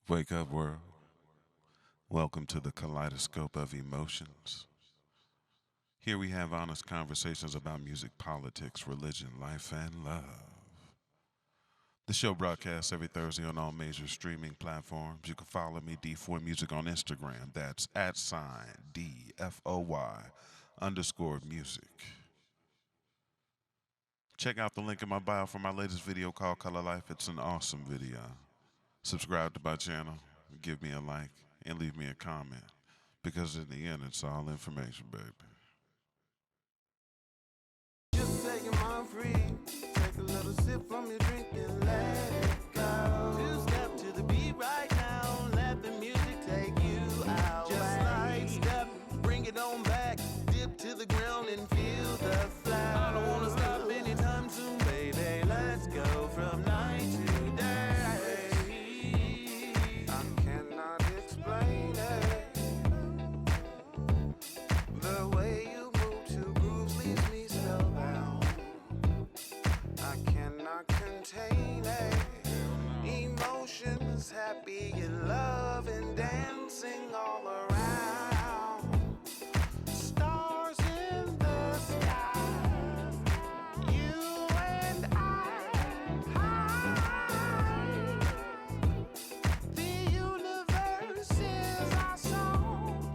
Wake up, world. Welcome to the Kaleidoscope of Emotions. Here we have honest conversations about music, politics, religion, life, and love. The show broadcasts every Thursday on all major streaming platforms. You can follow me, D4 Music, on Instagram. That's at sign DFOY underscore music. Check out the link in my bio for my latest video called Color Life. It's an awesome video. Subscribe to my channel, give me a like, and leave me a comment. Because in the end, it's all information, baby. Just taking my free. Take a little sip from your drink and let it go. Two-step to the beat right now. Let the music take you out. Just slide step, bring it on back. Dip to the ground and feel the flow. I don't wanna stop anytime soon, baby. Let's go from night to day. I cannot explain it. The way you move to grooves leaves me spellbound. I cannot contain it. Emotions happy in love and dancing all around. Stars in the sky. You and I. The universe is our song.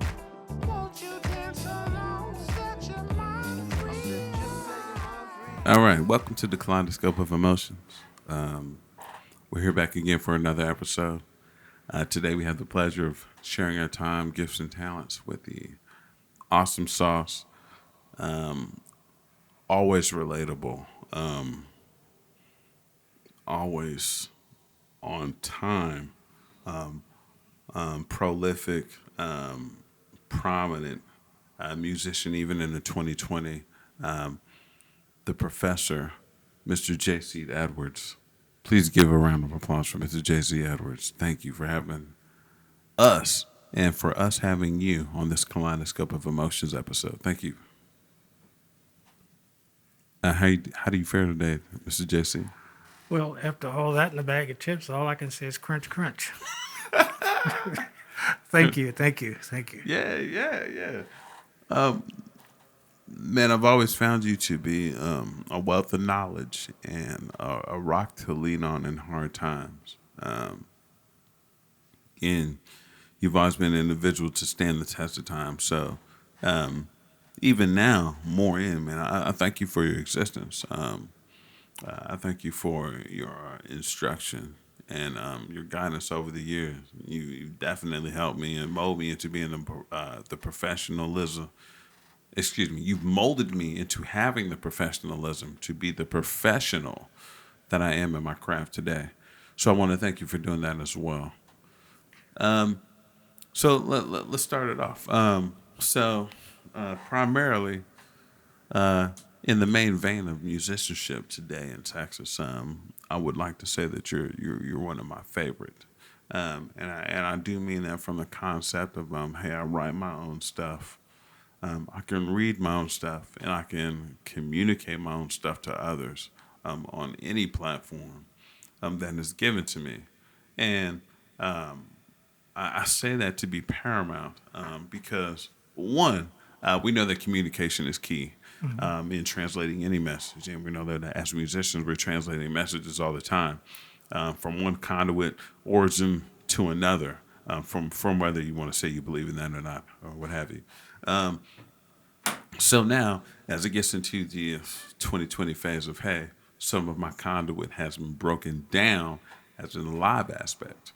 Won't you dance along? Set your mind free. All right, welcome to the Kaleidoscope of Emotions. We're here back again for another episode. Today we have the pleasure of sharing our time, gifts, and talents with the awesome sauce. Always relatable. Always on time. Prolific, prominent musician, even in the 2020. The professor, Mr. J.C. Edwards. Please give a round of applause for Mr. J.C. Edwards. Thank you for having us and for us having you on this Kaleidoscope of Emotions episode. Thank you. How do you fare today, Mr. J.C.? Well, after all that in a bag of chips, all I can say is crunch, crunch. Thank you. Yeah. Man, I've always found you to be a wealth of knowledge and a rock to lean on in hard times. And you've always been an individual to stand the test of time. So even now, more in, man, I thank you for your existence. I thank you for your instruction and your guidance over the years. You definitely helped me and molded me into being the professionalism. Excuse me. You've molded me into having the professionalism to be the professional that I am in my craft today. So I want to thank you for doing that as well. So let's start it off. Primarily, in the main vein of musicianship today in Texas, I would like to say that you're one of my favorite, and I do mean that from the concept of hey, I write my own stuff, I can read my own stuff, and I can communicate my own stuff to others on any platform that is given to me, and I say that to be paramount because one, we know that communication is key in translating any message, and we know that as musicians, we're translating messages all the time from one conduit origin to another, from whether you want to say you believe in that or not, or what have you. So now, as it gets into the 2020 phase of hey, some of my conduit has been broken down as in the live aspect.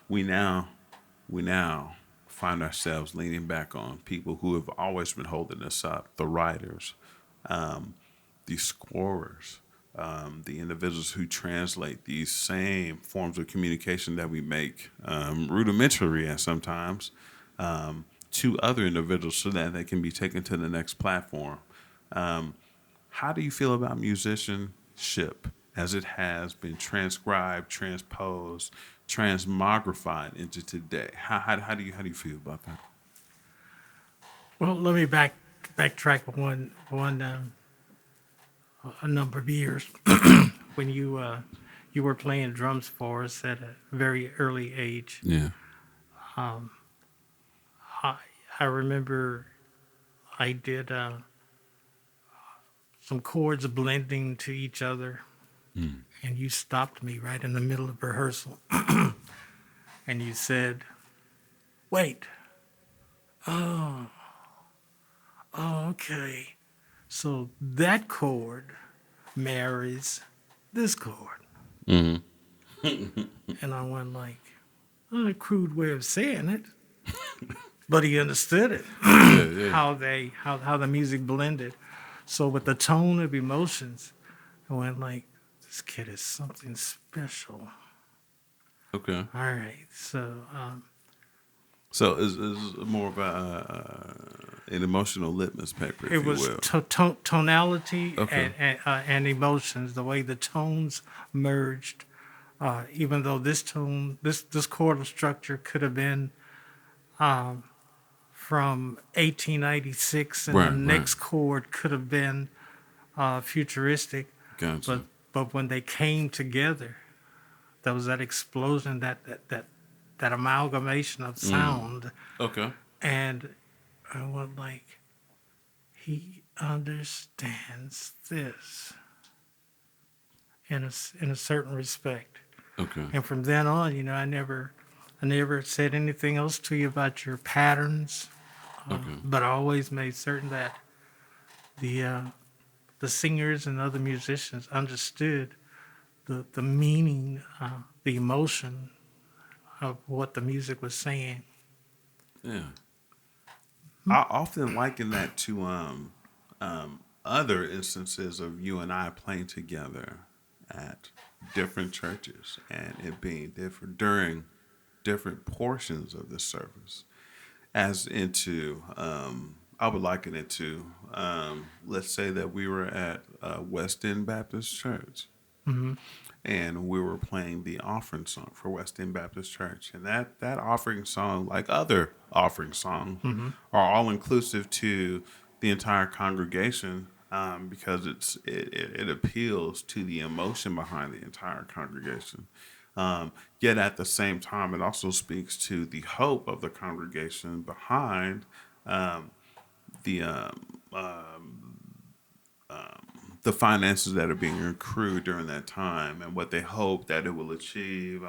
We now find ourselves leaning back on people who have always been holding us up: the writers, the scorers, the individuals who translate these same forms of communication that we make rudimentary at sometimes to other individuals so that they can be taken to the next platform. How do you feel about musicianship as it has been transcribed, transposed, transmogrified into today? How do you feel about that? Well, let me backtrack a number of years when you you were playing drums for us at a very early age. Yeah. I, I remember I did some chords blending to each other, and you stopped me right in the middle of rehearsal, and you said, "Wait, oh, oh, okay. So that chord marries this chord." Mm-hmm. And I went like, a crude way of saying it, but he understood it, Yeah, yeah. how the music blended. So with the tone of emotions, I went like, this kid is something special. Okay. All right, so So it's more of an emotional litmus paper, it if you was will. tonality Okay. and emotions, the way the tones merged. Even though this chordal structure could have been from 1896, and the Right, right. next chord could have been futuristic, Gotcha. but when they came together, there was that explosion, that amalgamation of sound, Okay. and I went like, he understands this in a certain respect. Okay. And from then on, I never said anything else to you about your patterns, Okay. but I always made certain that the uh, the singers and other musicians understood the meaning, the emotion of what the music was saying. Yeah. I often liken that to other instances of you and I playing together at different churches and it being different during different portions of the service. As into, I would liken it to, let's say that we were at West End Baptist Church Hmm. and we were playing the offering song for West End Baptist Church. And that offering song, like other offering songs, Hmm. are all inclusive to the entire congregation because it appeals to the emotion behind the entire congregation. Yet at the same time, it also speaks to the hope of the congregation behind the the finances that are being accrued during that time and what they hope that it will achieve,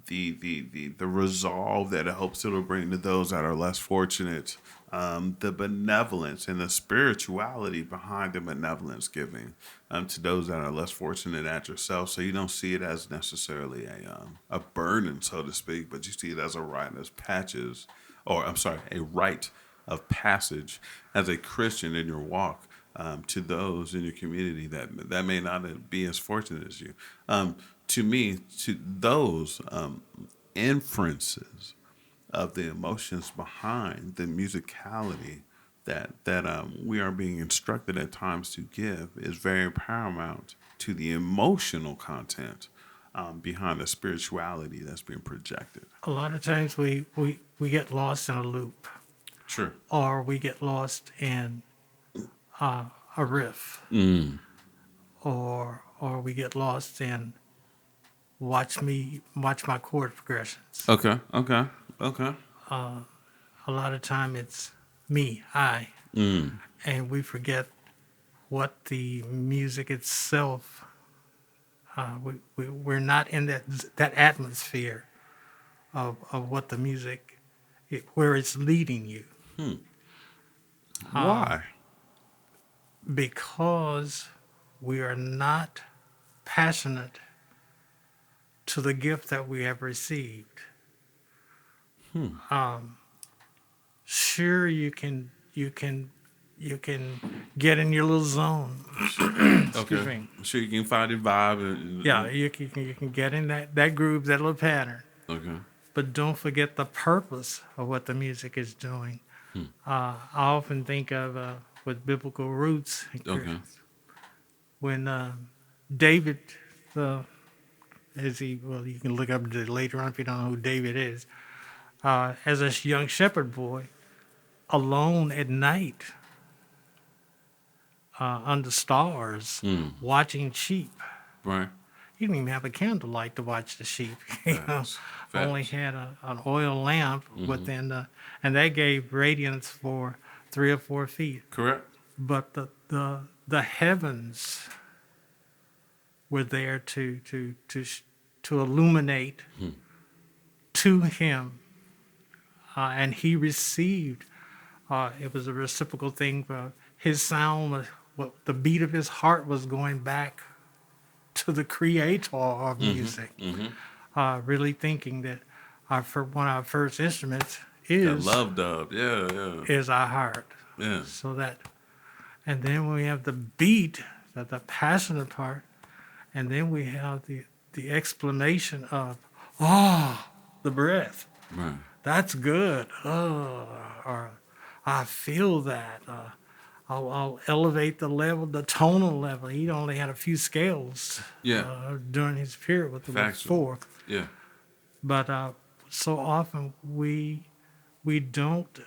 the resolve that it hopes it will bring to those that are less fortunate, the benevolence and the spirituality behind the benevolence giving to those that are less fortunate at yourself. So you don't see it as necessarily a burden, so to speak, but you see it as a rite of patches, or I'm sorry, a rite of passage as a Christian in your walk to those in your community that may not be as fortunate as you. To me, to those inferences of the emotions behind the musicality that we are being instructed at times to give is very paramount to the emotional content behind the spirituality that's being projected. A lot of times we get lost in a loop, Sure. or we get lost in a riff, or we get lost in watch my chord progressions. Okay. Okay. Okay. A lot of time it's me, I, and we forget what the music itself. We're not in that atmosphere of what the music, where it's leading you, Why? because we are not passionate to the gift that we have received. Sure, you can get in your little zone. Excuse Okay. me. Sure, you can find your vibe. Yeah, you can get in that groove, that little pattern. Okay. But don't forget the purpose of what the music is doing. I often think of with biblical roots, Okay. when David, you can look up later on if you don't know who David is, as a young shepherd boy, alone at night, under stars, watching sheep. Right. he didn't even have a candlelight to watch the sheep. Facts. Only Facts. had an oil lamp within and that gave radiance for 3 or 4 feet. Correct. But the heavens were there to illuminate to him, and he received. It was a reciprocal thing. His sound, the beat of his heart was going back to the creator of music. Really thinking that one of our first instruments That is love dub. Yeah. is our heart. Yeah. So that, and then we have the beat, the passionate part, and then we have the explanation of the breath. Right. That's good. Or I feel that. I'll elevate the level, the tonal level. He only had a few scales during his period with the Factual. 4. Yeah. But so often we don't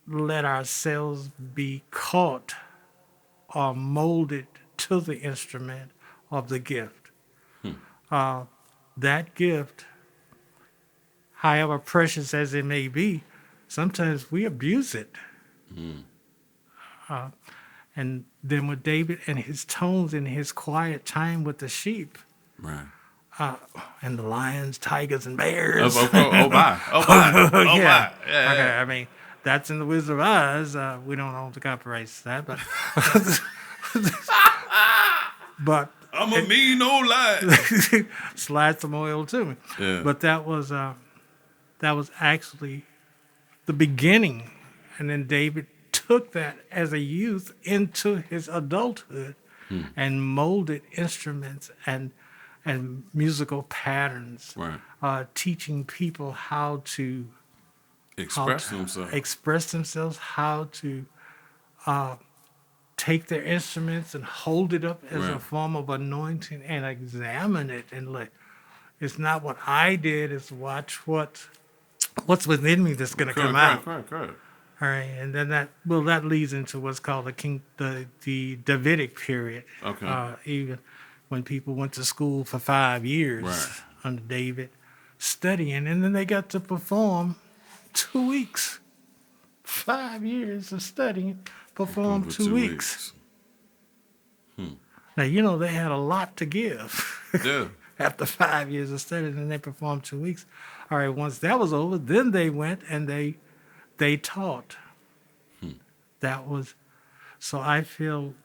let ourselves be caught or molded to the instrument of the gift. That gift, however precious as it may be, sometimes we abuse it. And then with David and his tones and his quiet time with the sheep, Right. and the lions, tigers, and bears. Oh my. Yeah. Yeah. Okay, I mean, that's in the Wizard of Oz. We don't own the copyrights to that, but but I'm a mean old lie. slide some oil to me. Yeah. But that was actually the beginning, and then David took that as a youth into his adulthood and molded instruments and musical patterns, Right. teaching people how to Express themselves. how to take their instruments and hold it up as a Right. form of anointing and examine it and like, it's not what I did, it's watch what's within me that's going to come out. Correct. All right, and then that leads into what's called the Davidic period. Okay. Even when people went to school for 5 years Right. under David, studying, and then they got to perform 2 weeks. 5 years of studying, perform Over 2 weeks. Now they had a lot to give. Yeah. After 5 years of study, and they performed 2 weeks. All right, once that was over, then they went and they taught. That was, so I feel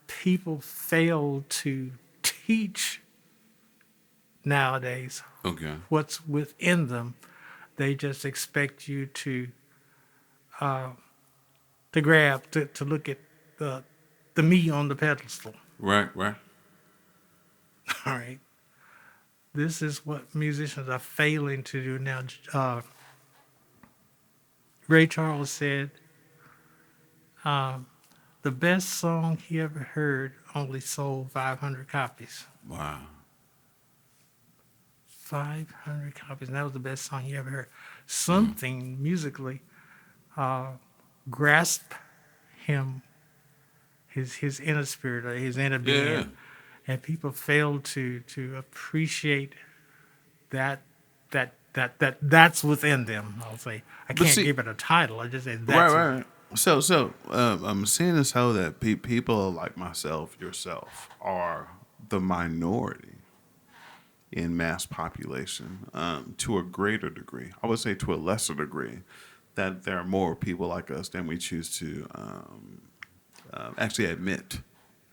people fail to teach nowadays Okay. what's within them. They just expect you to grab, to look at the me on the pedestal. Right. All right. This is what musicians are failing to do now. Ray Charles said the best song he ever heard only sold 500 copies. Wow. 500 copies. And that was the best song he ever heard. Something musically grasped him, his inner spirit, or his inner being. Yeah. And people fail to appreciate that's within them. I'll say I can't give it a title. I just say that's Right. So I'm seeing as how that people like myself, yourself, are the minority in mass population to a greater degree. I would say to a lesser degree, that there are more people like us than we choose to actually admit.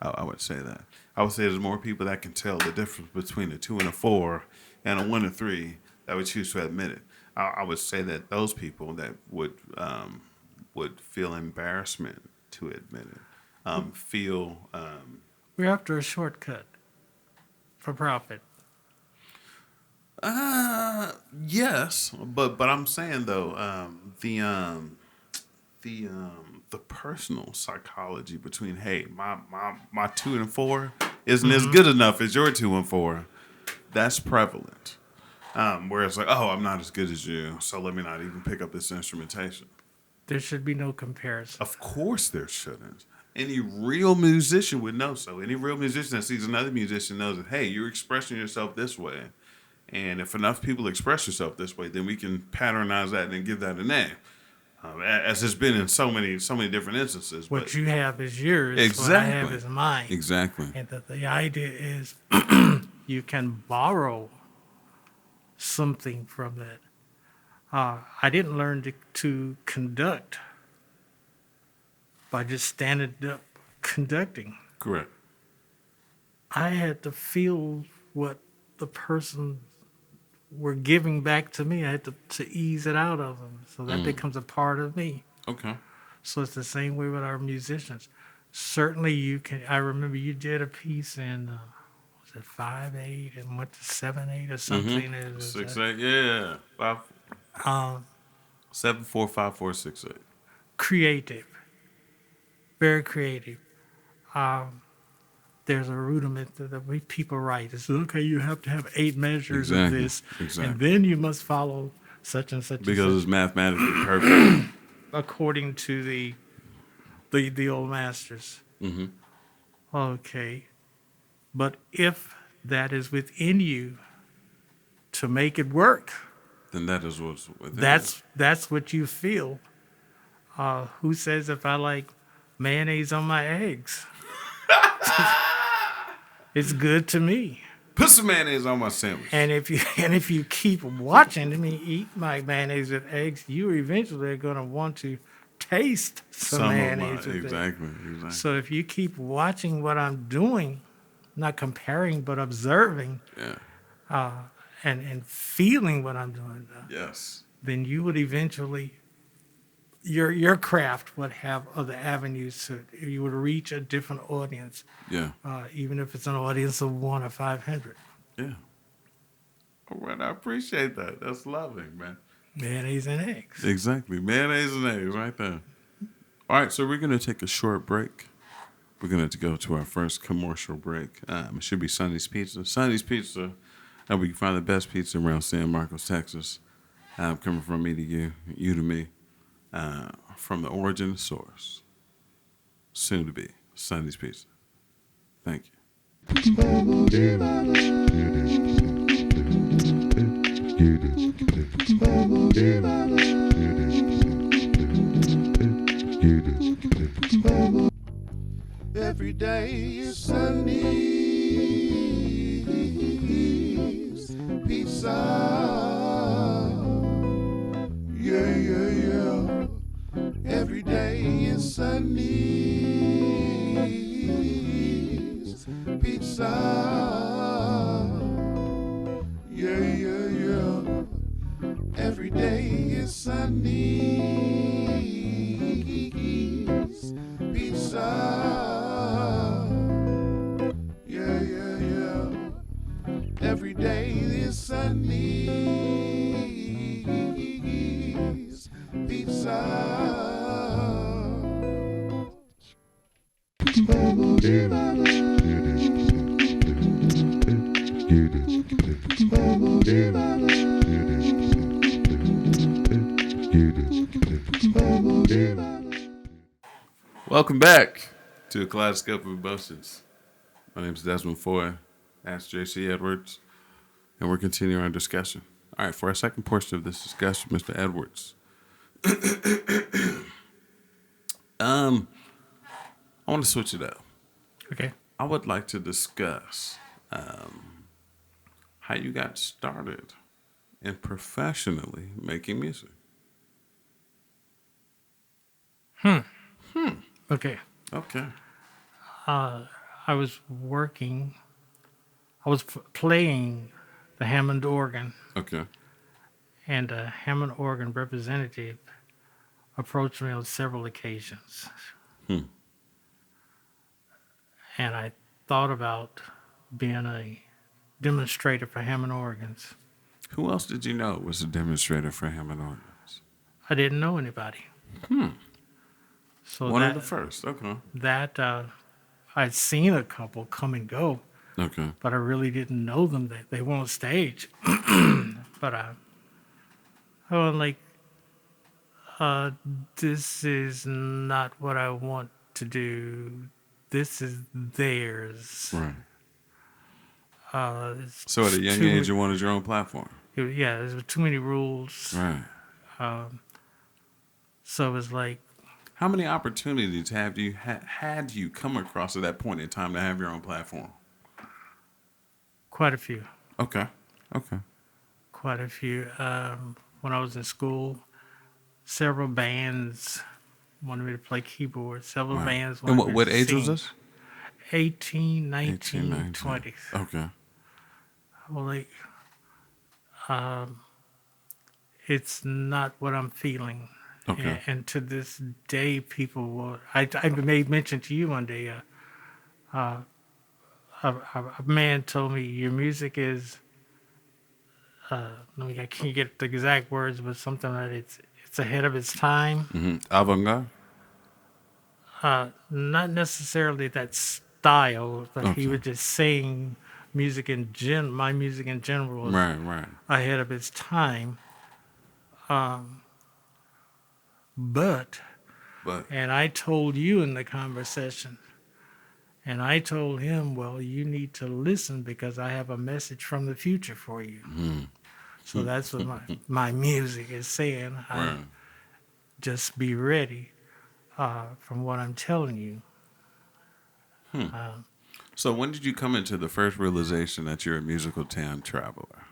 I would say that. I would say there's more people that can tell the difference between a 2 and a 4 and a 1 and 3 that would choose to admit it. I would say that those people that would feel embarrassment to admit it, feel. we're after a shortcut for profit. Yes, but I'm saying though, the personal psychology between my 2 and 4 isn't as good enough as your 2 and 4. That's prevalent. Where it's like, oh, I'm not as good as you, so let me not even pick up this instrumentation. There should be no comparison. Of course there shouldn't. Any real musician would know so. Any real musician that sees another musician knows that, hey, you're expressing yourself this way. And if enough people express yourself this way, then we can patternize that and give that a name. As it's been in so many different instances. What But you have is yours. What I have exactly, is mine. exactly, And the idea is you can borrow something from that. I didn't learn to conduct by just standing up conducting. correct. I had to feel what the person were giving back to me. I had to ease it out of them. So that becomes a part of me. Okay. So it's the same way with our musicians. Certainly you can, I remember you did a piece in, was it 5/8 and went to 7/8 or something? It was, 6/8, yeah. 5, um, 7, 4, 5, 4, 6, 8. creative, very creative. There's a rudiment that we people write. It's okay, you have to have 8 measures of this, and then you must follow such and such. Because and it's such, mathematically perfect. according to the old masters. Mm-hmm. Okay, but if that is within you to make it work, Then that is what's within. that's what you feel. Who says if I like mayonnaise on my eggs? It's good to me. Put some mayonnaise on my sandwich. And if you keep watching me eat my mayonnaise with eggs, you eventually are going to want to taste some mayonnaise with eggs. Exactly. So if you keep watching what I'm doing, not comparing but observing, Yeah. and feeling what I'm doing, Yes. then you would eventually, your craft would have other avenues to, you would reach a different audience, Yeah. even if it's an audience of 1 or 500. Yeah. All right. I appreciate that. That's loving, man. Mayonnaise and eggs. Exactly. Mayonnaise and eggs right there. All right. So we're going to take a short break. We're going to go to our first commercial break. It should be Sonny's Pizza. Sonny's Pizza. We can find the best pizza around San Marcos, Texas. Coming from me to you, you to me. From the origin source. Soon to be Sonny's Pizza. Thank you. Every day is Sunny's pizza. Yeah, yeah, yeah. Every day is Sunny's pizza. Yeah, yeah, yeah. Every day is Sunny's pizza. Every day is Sunny's pizza. Welcome back to a Kaleidoscope of Emotions. My name is Desmond Foy. That's J.C. Edwards. And we're continuing our discussion. All right, for our second portion of this discussion, Mr. Edwards. I want to switch it up. Okay. I would like to discuss how you got started in professionally making music. Okay. Okay. I was playing the Hammond organ, Okay. and a Hammond organ representative approached me on several occasions. And I thought about being a demonstrator for Hammond organs. Who else did you know was a demonstrator for Hammond organs? I didn't know anybody. So One of the first. Okay. I'd seen a couple come and go, Okay. but I really didn't know them. They were on stage. But I was like, this is not what I want to do. This is theirs. Right. It's So at a young too age, many- you wanted your own platform. yeah, there's too many rules. Right. So it's like How many opportunities have you had you come across at that point in time to have your own platform? quite a few. Okay. Okay. Quite a few. When I was in school, several bands wanted me to play keyboard. Several Wow. bands And wanted me what to age was sing. this? 18, 19, 18, 19. 20. Okay. Well, like, it's not what I'm feeling. Okay. And to this day, people will. I made mention to you one day. A man told me your music is. I can't get the exact words, but something that it's ahead of its time. Mm-hmm. Avant-garde? Not necessarily that style, but he Okay. was just saying my music in general was Right, right. ahead of its time. But, But, and I told you in the conversation, and I told him, well, you need to listen because I have a message from the future for you. So that's what my music is saying. right. Just be ready from what I'm telling you. So when did you come into the first realization that you're a musical time traveler?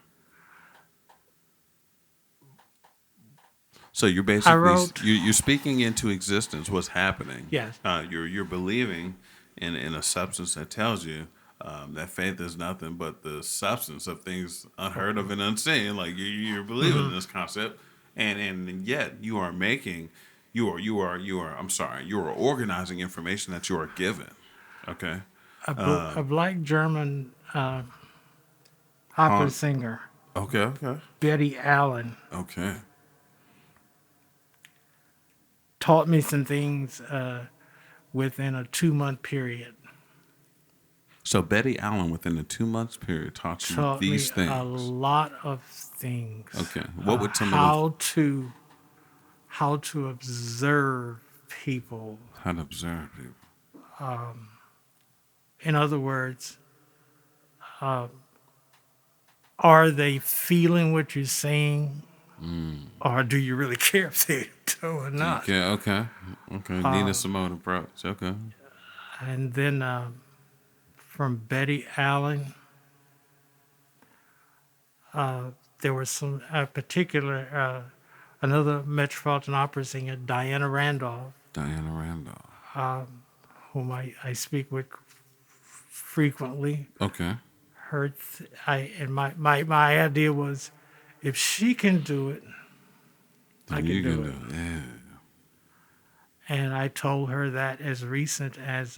So you're basically wrote- you're speaking into existence what's happening. Yes. You're believing in a substance that tells you that faith is nothing but the substance of things unheard of and unseen. Like you're believing in this concept, and yet you are making you are organizing information that you are given. Okay. A black German opera singer, Okay. Okay. Betty Allen, Okay. taught me some things within a 2-month period. So Betty Allen, within a 2 months period, taught you Taught me these things. a lot of things. Okay. What would some of how to observe people. how to observe people? In other words, are they feeling what you're saying, or do you really care if they do or not? Okay. Okay. Okay. Nina Simone approach. Okay. And then from Betty Allen, there was some particular another Metropolitan Opera singer, Diana Randolph, Diana Randolph. whom I speak with frequently. Okay. My idea was, if she can do it, I Then can you do can it. do it. Yeah. And I told her that as recent as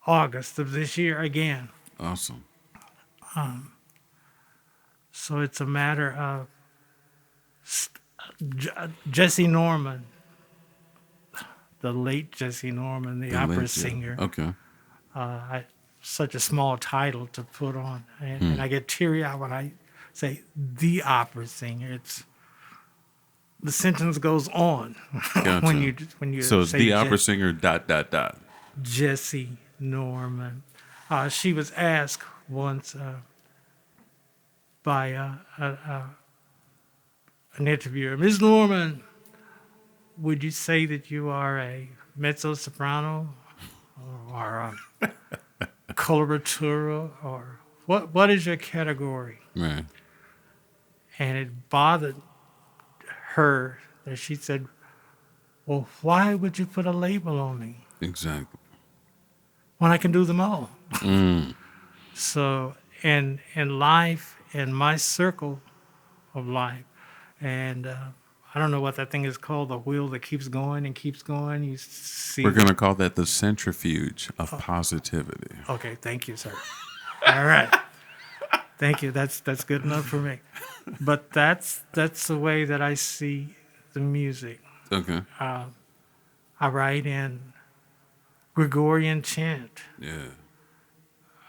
August of this year again. Awesome. So it's a matter of Jesse Norman, the late Jesse Norman, the opera singer. Okay. Such a small title to put on, and I get teary-eyed when I say the opera singer. It's the sentence goes on Gotcha. when you So it's say the opera singer ... Jesse Norman. She was asked once by an interviewer, Ms. Norman, would you say that you are a mezzo-soprano or a coloratura, or what is your category? Right. And it bothered her that she said, well, why would you put a label on me Exactly. when I can do them all? So in life, in my circle of life, and I don't know what that thing is called, the wheel that keeps going and keeps going. You see. We're gonna call that the centrifuge of positivity. Okay, thank you, sir. All right. Thank you. That's good enough for me. But that's the way that I see the music. Okay. I write in Gregorian chant. Yeah.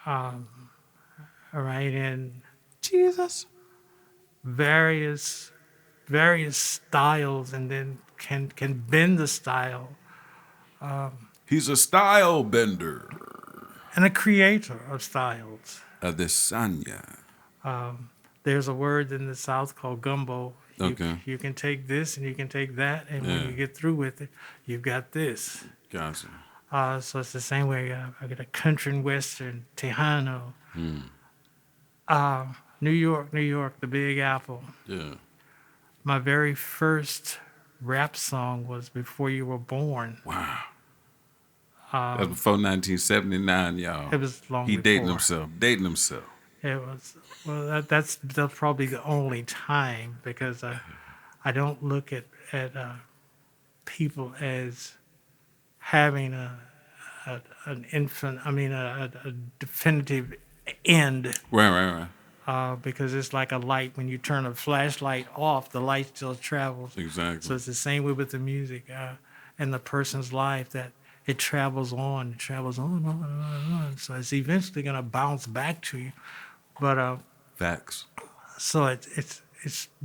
I write in Jesus. various styles, and then can bend the style He's a style bender. and a creator of styles. Adesanya. There's a word in the South called gumbo. Okay. You can take this and you can take that, and when Yeah. you get through with it, you've got this. Gotcha. So it's the same way. I got a country and western, Tejano, New York, New York, the Big Apple. Yeah. My very first rap song was "Before You Were Born." Wow. That's before 1979, y'all. It was long He before. dating himself. Dating himself. It was that's probably the only time, because I don't look at people as having an infant. I mean a definitive end. Right. Because it's like a light. When you turn a flashlight off, the light still travels. Exactly. So it's the same way with the music and the person's life, that it travels on, on. So it's eventually going to bounce back to you. But Facts. so it's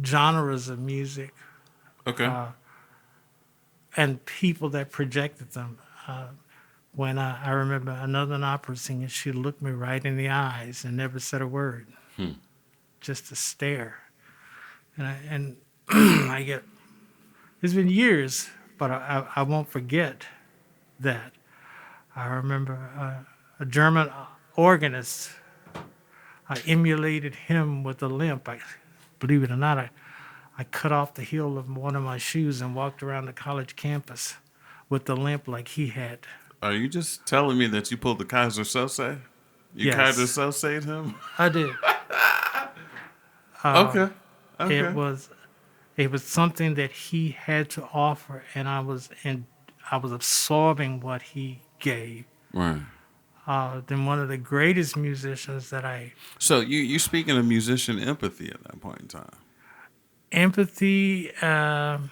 genres of music Okay. and people that projected them. When I remember another opera singer, she looked me right in the eyes and never said a word, just a stare. And I get, it's been years, but I won't forget that. I remember a German organist. I emulated him with a limp. Believe it or not, I cut off the heel of one of my shoes and walked around the college campus with the limp like he had. Are you just telling me that you pulled the Kaiser Sose? You Yes. Kaiser Sose'd him? I did. Okay. It was something that he had to offer, and I was absorbing what he gave. Right. Then one of the greatest musicians that So you speaking of musician empathy at that point in time. empathy. Well,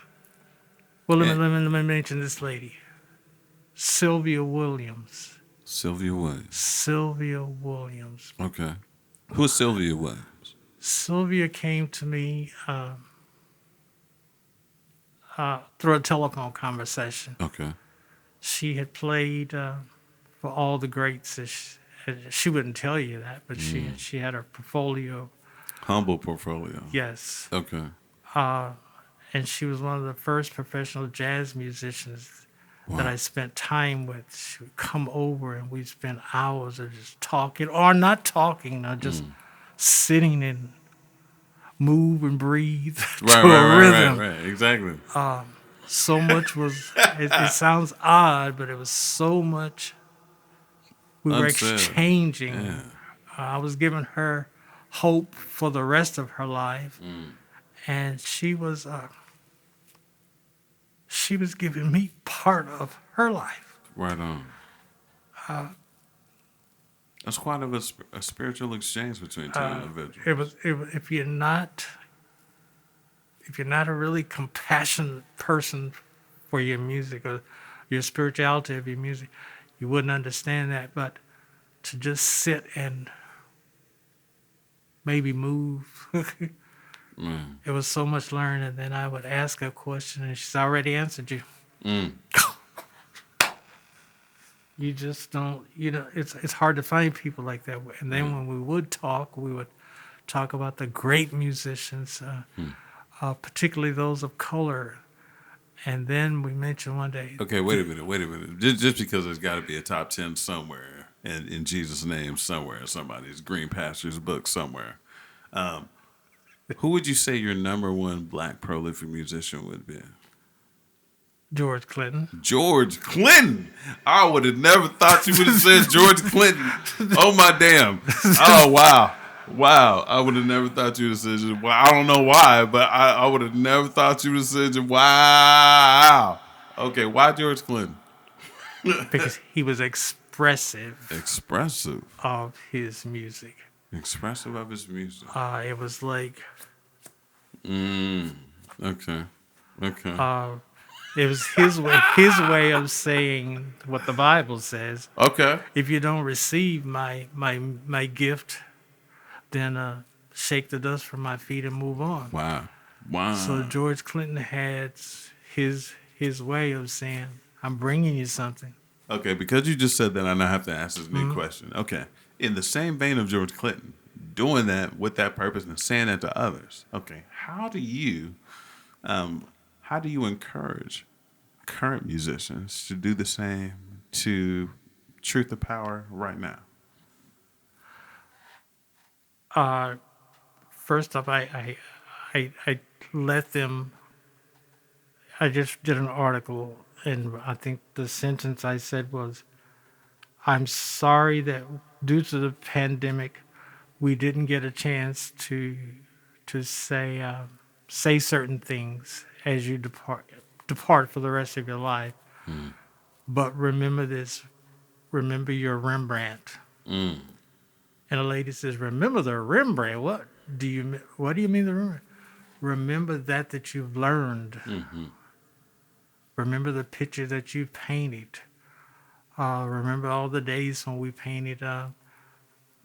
let me mention this lady, Sylvia Williams. Sylvia Williams. Sylvia Williams. Okay. Who's Sylvia Williams? Sylvia came to me through a telephone conversation. Okay. She had played for all the greats. She wouldn't tell you that, but she had her portfolio. Humble portfolio. Yes. Okay. And she was one of the first professional jazz musicians that I spent time with. She would come over and we'd spend hours of just talking, or not talking, just sitting and move and breathe to a rhythm. Right. Exactly. So much was, it sounds odd, but it was so much we were Unsaid. exchanging. Yeah. I was giving her hope for the rest of her life. And she was giving me part of her life. Right on. That's quite of a spiritual exchange between two individuals. If you're not a really compassionate person for your music or your spirituality of your music, you wouldn't understand that. But to just sit and maybe move, it was so much learning. And then I would ask her a question, and she's already answered you. You just don't, it's hard to find people like that. And then when we would talk about the great musicians, particularly those of color. And then we mentioned one day. Okay, wait a minute. Just because there's got to be a top 10 somewhere, and in Jesus' name somewhere, in somebody's Green Pastures book somewhere. Who would you say your number one black prolific musician would be? George Clinton. George Clinton. I would have never thought you would have said George Clinton. Oh my damn. Oh wow. I would have never thought you would have said. Well, I don't know why, but I would have never thought you would have said. Wow. Okay, why George Clinton? Because he was expressive. Expressive of his music. Expressive of his music. It was like. Okay. It was his way of saying what the Bible says. Okay. If you don't receive my gift, then shake the dust from my feet and move on. Wow. So George Clinton had his way of saying, I'm bringing you something. Okay, because you just said that, I now have to ask this new question. Okay, in the same vein of George Clinton, doing that with that purpose and saying that to others. Okay, how do you encourage current musicians to do the same to Truth to Power right now? Uh, First off, I let them. I just did an article, and I think the sentence I said was, "I'm sorry that due to the pandemic, we didn't get a chance to say certain things as you depart for the rest of your life. But remember this: remember your Rembrandt." Mm. And a lady says, "Remember the Rembrandt? What do you mean the Rembrandt? Remember that you've learned. Mm-hmm. Remember the picture that you painted. Remember all the days when we painted,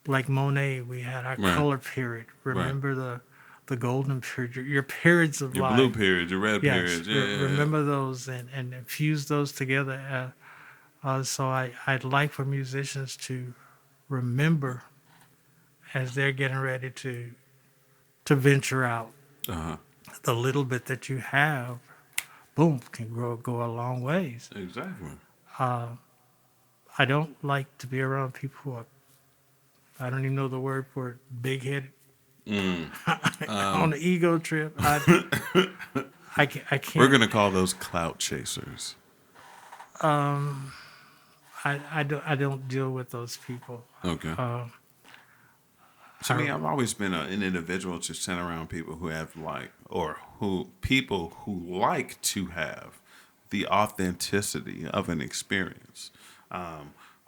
like Monet. We had our Right. color period. Right. Remember the golden period, your periods of Your life. blue periods, your red Yes, periods. Yeah. remember those and infuse those together. So I'd like for musicians to remember as they're getting ready to venture out. Uh-huh. The little bit that you have, boom, can go a long ways. Exactly. I don't like to be around people who are, I don't even know the word for it, big-headed. On the ego trip, I can't. We're going to call those clout chasers. I don't deal with those people. Okay. To me, I've always been an individual to sit around people who have people who like to have the authenticity of an experience.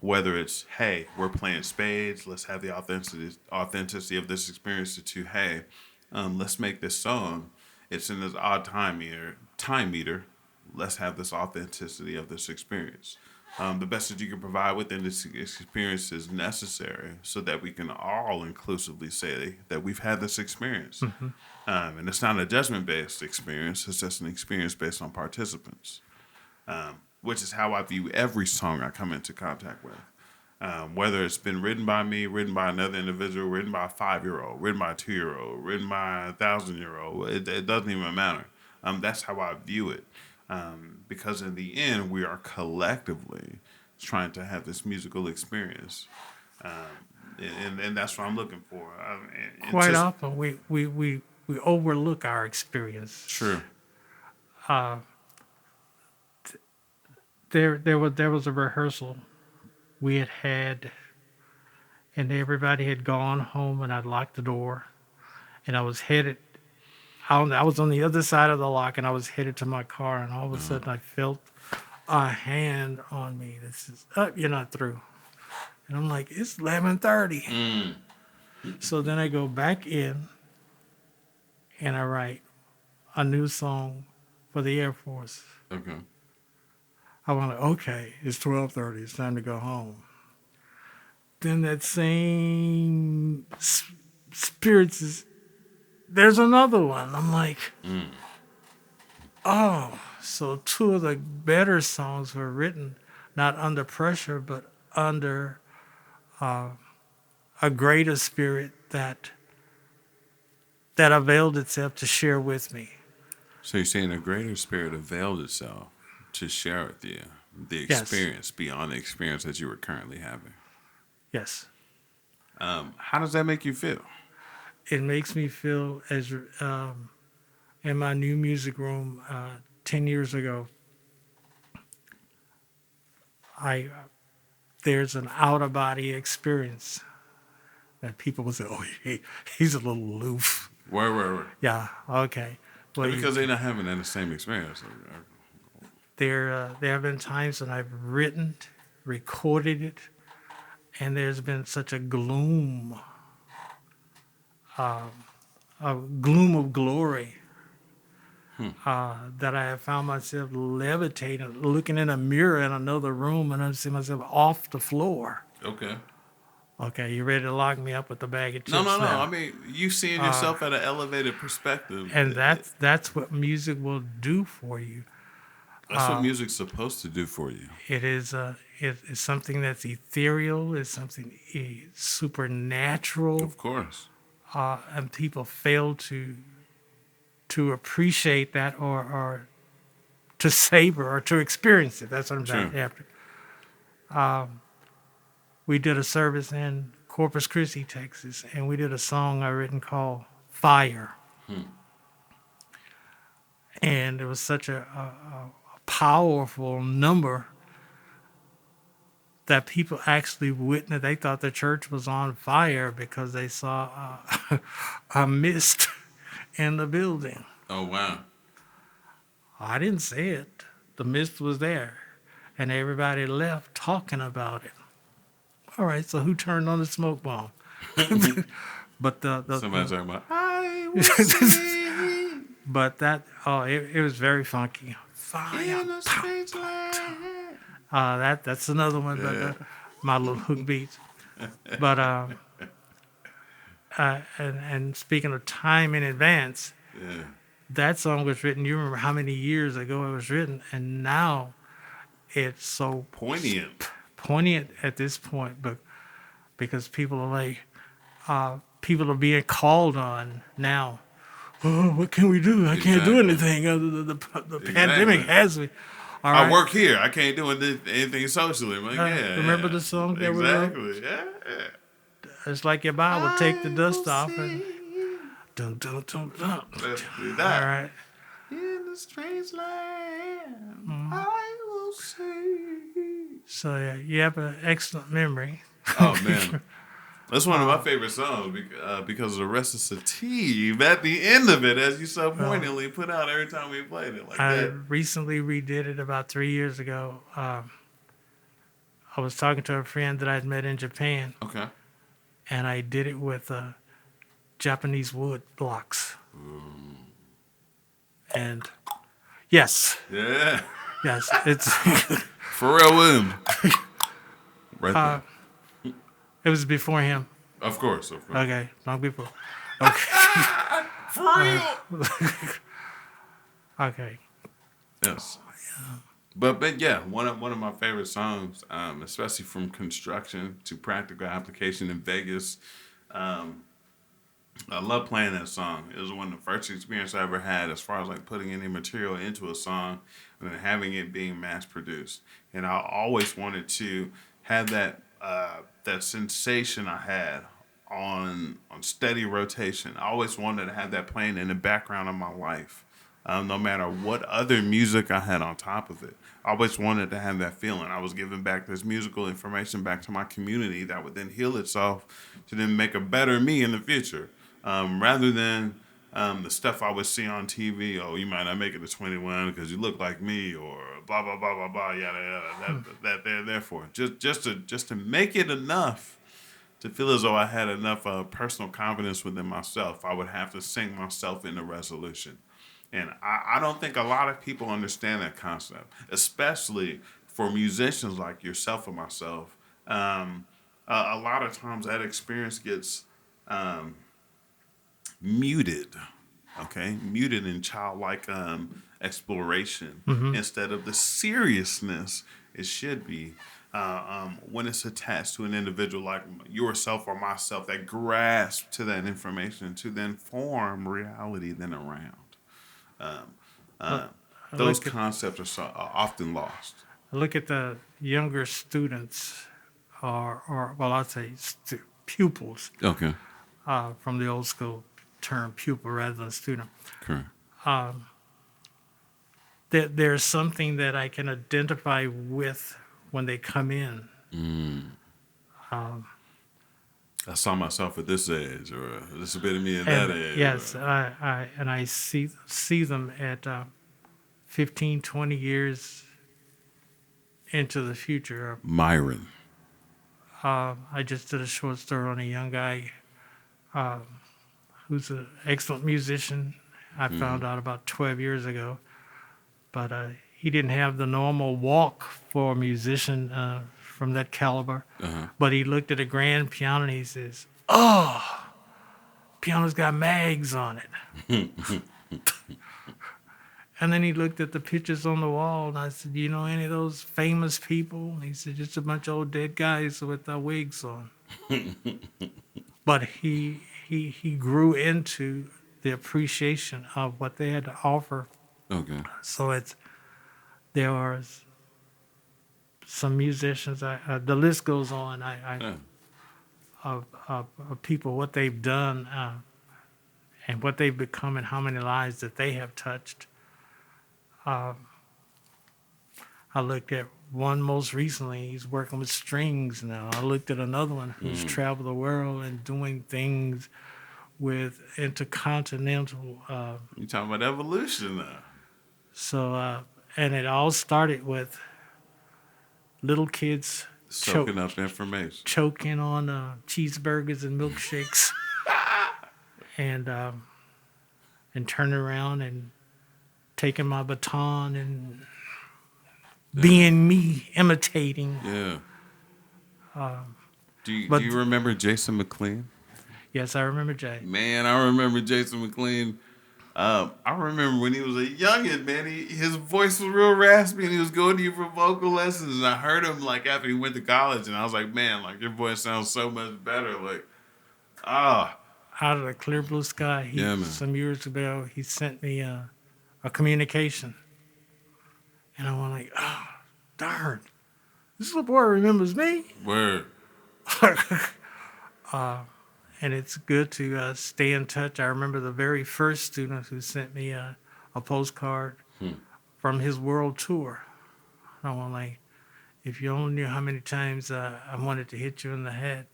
Whether it's, hey, we're playing spades, let's have the authenticity of this experience, to hey, let's make this song. It's in this odd time meter. Let's have this authenticity of this experience. The best that you can provide within this experience is necessary so that we can all inclusively say that we've had this experience. And it's not a judgment-based experience. It's just an experience based on participants, which is how I view every song I come into contact with. Whether it's been written by me, written by another individual, written by a 5-year-old, written by a 2-year-old, written by a 1,000-year-old, it doesn't even matter. That's how I view it. Because in the end, we are collectively trying to have this musical experience, and that's what I'm looking for. Quite often, we overlook our experience. True. There was a rehearsal we had, and everybody had gone home, and I'd locked the door, and I was headed. I was on the other side of the lock, and I was headed to my car, and all of a sudden I felt a hand on me that says, "Oh, you're not through." And I'm like, "It's 11:30." So then I go back in, and I write a new song for the Air Force. Okay. I went, okay, it's 12:30. It's time to go home. Then that same spirit says, "There's another one." I'm like, oh, so two of the better songs were written not under pressure, but under a greater spirit that availed itself to share with me. So you're saying a greater spirit availed itself to share with you the Yes. experience beyond the experience that you were currently having. Yes. How does that make you feel? It makes me feel as in my new music room 10 years ago, there's an out-of-body experience that people will say, "Oh, he's a little aloof." Where? Yeah, okay. Well, Because they're not having that same experience. there have been times when I've written, recorded it, and there's been such a gloom of glory that I have found myself levitating, looking in a mirror in another room, and I see myself off the floor. Okay. Okay, you ready to lock me up with the bag of chips? No. now? I mean, you seeing yourself at an elevated perspective. And that's what music will do for you. That's what music's supposed to do for you. It is it's something that's ethereal. It's something supernatural, Of course. and people fail to appreciate that or to savor or to experience it. That's what I'm saying. Sure. After we did a service in Corpus Christi, Texas, and we did a song I written called "Fire," and it was such a powerful number that people actually witnessed. They thought the church was on fire because they saw a mist in the building. Oh, wow. I didn't see it. The mist was there, and everybody left talking about it. All right, so who turned on the smoke bomb? But Somebody talking about, I will see but it was very funky. Fire. in the strange land. That's another one. Yeah. But my little hook beats. But and speaking of time in advance, Yeah. that song was written. You remember how many years ago it was written, and now it's so poignant at this point, but because people are like, people are being called on now. Oh, what can we do? I can't do anything other than the pandemic has me. All right. I work here. I can't do anything socially. I'm like, yeah. Remember the song that we wrote? Exactly. Yeah. It's like your Bible, take the dust off and dun dun dun dun. Let's do All that. right. In the strange land, I will see. So yeah, you have an excellent memory. Oh man, that's one of my favorite songs because of the recitative at the end of it, as you so poignantly put out every time we played it. Like I that. recently redid it about 3 years ago. I was talking to a friend that I'd met in Japan, Okay. and I did it with Japanese wood blocks. And yes, Yeah. it's Pharrell Williams. Right there. it was before him. Of course. Okay, long before. Okay, For real. okay. Yes. But yeah, one of my favorite songs, especially from construction to practical application in Vegas. I love playing that song. It was one of the first experience I ever had as far as like putting any material into a song and then having it being mass produced. And I always wanted to have that that sensation I had on steady rotation. I always wanted to have that playing in the background of my life. No matter what other music I had on top of it. I always wanted to have that feeling. I was giving back this musical information back to my community that would then heal itself to then make a better me in the future. Rather than the stuff I would see on TV, oh, you might not make it to 21 because you look like me, or blah, blah, blah, blah, blah, yada, yada, that they're there for. Just to make it enough to feel as though I had enough personal confidence within myself, I would have to sing myself into resolution. And I don't think a lot of people understand that concept, especially for musicians like yourself and myself. A lot of times that experience gets muted, okay? Muted in childlike exploration instead of the seriousness it should be when it's attached to an individual like yourself or myself that grasp to that information to then form reality then around. Those concepts are often lost. I look at the younger students, or well, I'd say pupils, Okay. from the old school term pupil rather than student. Correct. There's something that I can identify with when they come in. I saw myself at this age, or this bit of me at that age. Yes, or- I see them at 15, 20 years into the future. Myron. I just did a short story on a young guy who's an excellent musician. I found out about 12 years ago, but he didn't have the normal walk for a musician from that caliber. But he looked at a grand piano and he says, "Oh, piano's got mags on it." And then he looked at the pictures on the wall, and I said, "You know any of those famous people?" And he said, "Just a bunch of old dead guys with wigs on." But he grew into the appreciation of what they had to offer. Okay. So there are some musicians. The list goes on. Yeah. Of people, what they've done, and what they've become, and how many lives that they have touched. I looked at one most recently. He's working with strings now. I looked at another one who's traveled the world and doing things with intercontinental. You talking about evolution now? And it all started with little kids Soaking up information. choking on cheeseburgers and milkshakes, and turning around and taking my baton and being me, imitating. Yeah. Do you remember Jason McLean? Yes, I remember Jay. Man, I remember Jason McLean. I remember when he was a youngin', man. His voice was real raspy, and he was going to you for vocal lessons. And I heard him like after he went to college, and I was like, man, like your voice sounds so much better. Like, Out of the clear blue sky, Yeah, man. some years ago, he sent me a communication, and I went like, oh, darn, this little boy remembers me. word. And it's good to stay in touch. I remember the very first student who sent me a postcard from his world tour. I went like, if you only knew how many times I wanted to hit you in the head.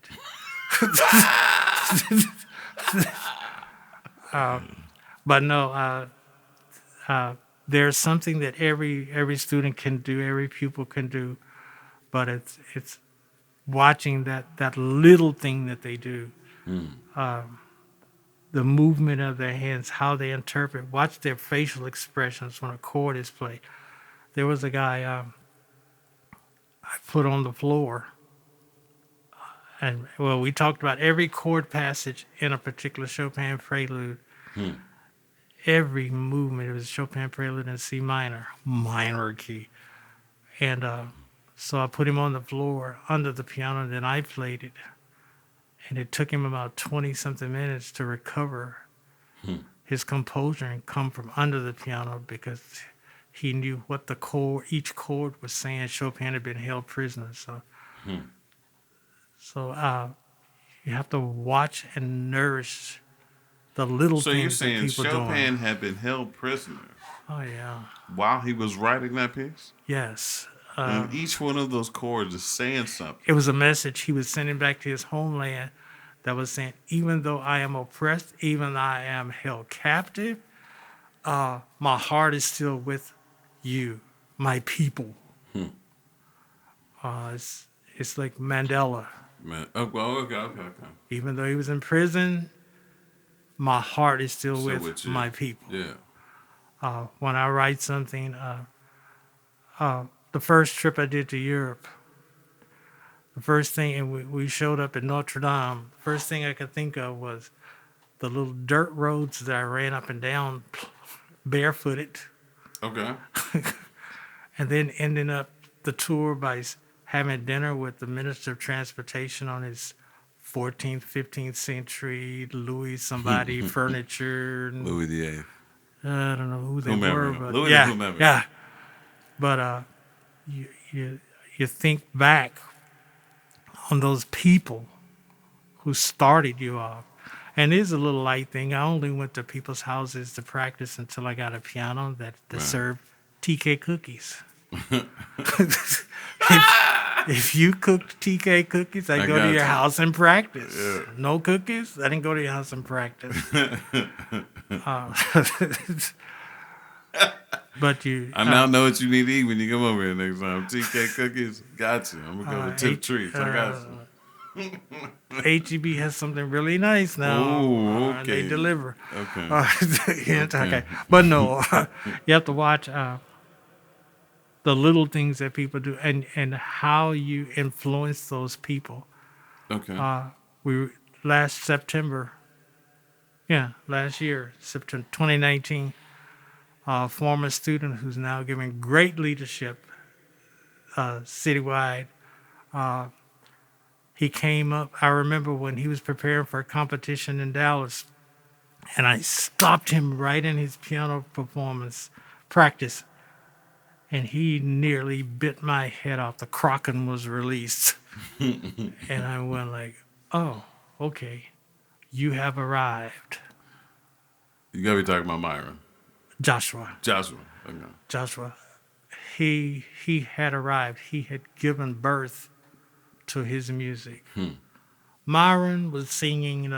But no, there's something that every student can do, every pupil can do, but it's watching that little thing that they do, the movement of their hands, how they interpret, watch their facial expressions when a chord is played. There was a guy I put on the floor, and well, we talked about every chord passage in a particular Chopin prelude. Every movement, it was Chopin prelude in C minor key. And so I put him on the floor under the piano, and then I played it. And it took him about 20-something minutes to recover his composure and come from under the piano, because he knew what each chord was saying. Chopin had been held prisoner. So you have to watch and nourish the little So you're things that saying people Chopin doing. had been held prisoner Oh, yeah. while he was writing that piece? Yes. And each one of those chords is saying something. It was a message he was sending back to his homeland that was saying, even though I am oppressed, even though I am held captive, my heart is still with you, my people. It's like Mandela. Man. Oh, well, okay. Even though he was in prison, my heart is still with you. my people. Yeah. When I write something, the first trip I did to Europe, the first thing, and we showed up in Notre Dame, the first thing I could think of was the little dirt roads that I ran up and down barefooted, Okay. and then ending up the tour by having dinner with the Minister of Transportation on his 14th, 15th century Louis somebody furniture. And, Louis VIII. I don't know who they Whomever. were, but Louis yeah, whomever. yeah. But you think back on those people who started you off, and it is a little light thing. I only went to people's houses to practice until I got a piano that served TK cookies. if you cooked TK cookies, I'd go to your house and practice. Yeah. No cookies, I didn't go to your house and practice. But I now know what you need to eat when you come over here next time. TK cookies, got you. I'm gonna go to Tip Treats. I got you. HEB has something really nice now. Ooh, okay. They deliver. Okay. Okay. But no, you have to watch the little things that people do, and how you influence those people. Okay. Last year, September 2019, a former student who's now giving great leadership citywide. He came up, I remember when he was preparing for a competition in Dallas, and I stopped him right in his piano performance practice, and he nearly bit my head off. The Kraken was released. And I went like, oh, okay, you have arrived. You gotta be talking about Myron. Joshua. Okay. Joshua. He had arrived. He had given birth to his music. Myron was singing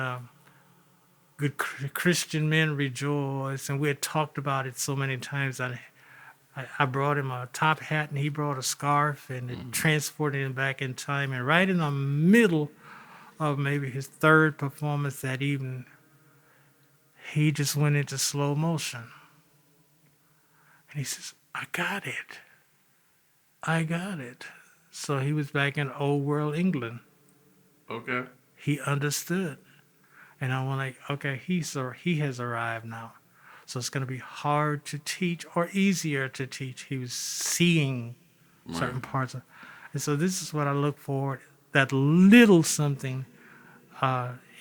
Good Christian Men Rejoice, and we had talked about it so many times. I brought him a top hat, and he brought a scarf, and it transported him back in time. And right in the middle of maybe his third performance that evening, he just went into slow motion. And he says, I got it. I got it. So he was back in old world England. Okay. He understood. And I went like, okay, he has arrived now. So it's going to be hard to teach or easier to teach. He was seeing certain parts of. And so this is what I look for, that little something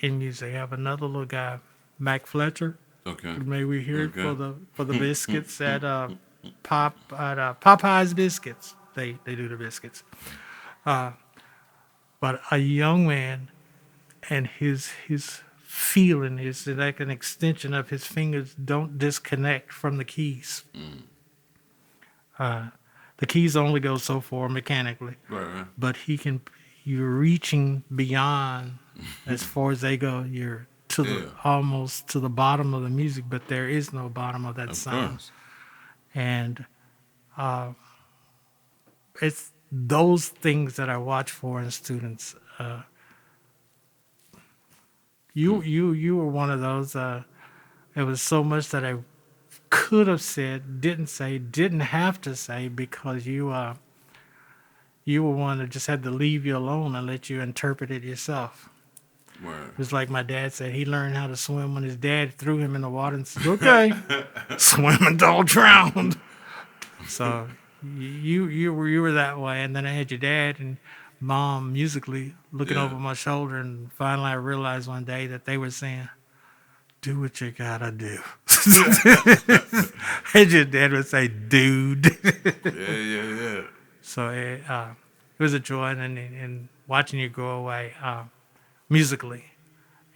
in music. I have another little guy, Mac Fletcher. Okay. Maybe we hear it Okay. for the biscuits at Popeye's Biscuits. They do the biscuits. But a young man, and his feeling is like an extension of his fingers don't disconnect from the keys. The keys only go so far mechanically, Right. but you're reaching beyond as far as they go. You're to the almost to the bottom of the music, but there is no bottom of that Of sound. course. And it's those things that I watch for in students. You were one of those. It was so much that I could have said, didn't say, didn't have to say, because you were one that just had to leave you alone and let you interpret it yourself. Word. It was like my dad said, he learned how to swim when his dad threw him in the water and said, okay, swim and don't drown. So you were that way. And then I had your dad and mom musically looking over my shoulder, and finally I realized one day that they were saying, do what you gotta do. And your dad would say, dude. Yeah. So it was a joy, and watching you go away musically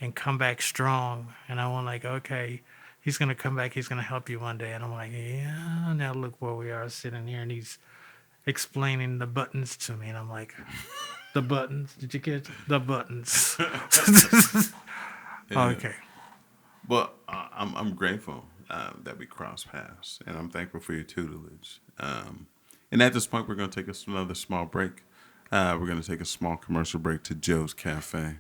and come back strong. And I went like, okay, he's going to come back. He's going to help you one day. And I'm like, yeah, now look where we are sitting here. And he's explaining the buttons to me. And I'm like, the buttons? Did you catch it? The buttons? Okay. Well, I'm grateful that we crossed paths, and I'm thankful for your tutelage. And at this point, we're going to take another small break. We're going to take a small commercial break to Joe's Cafe.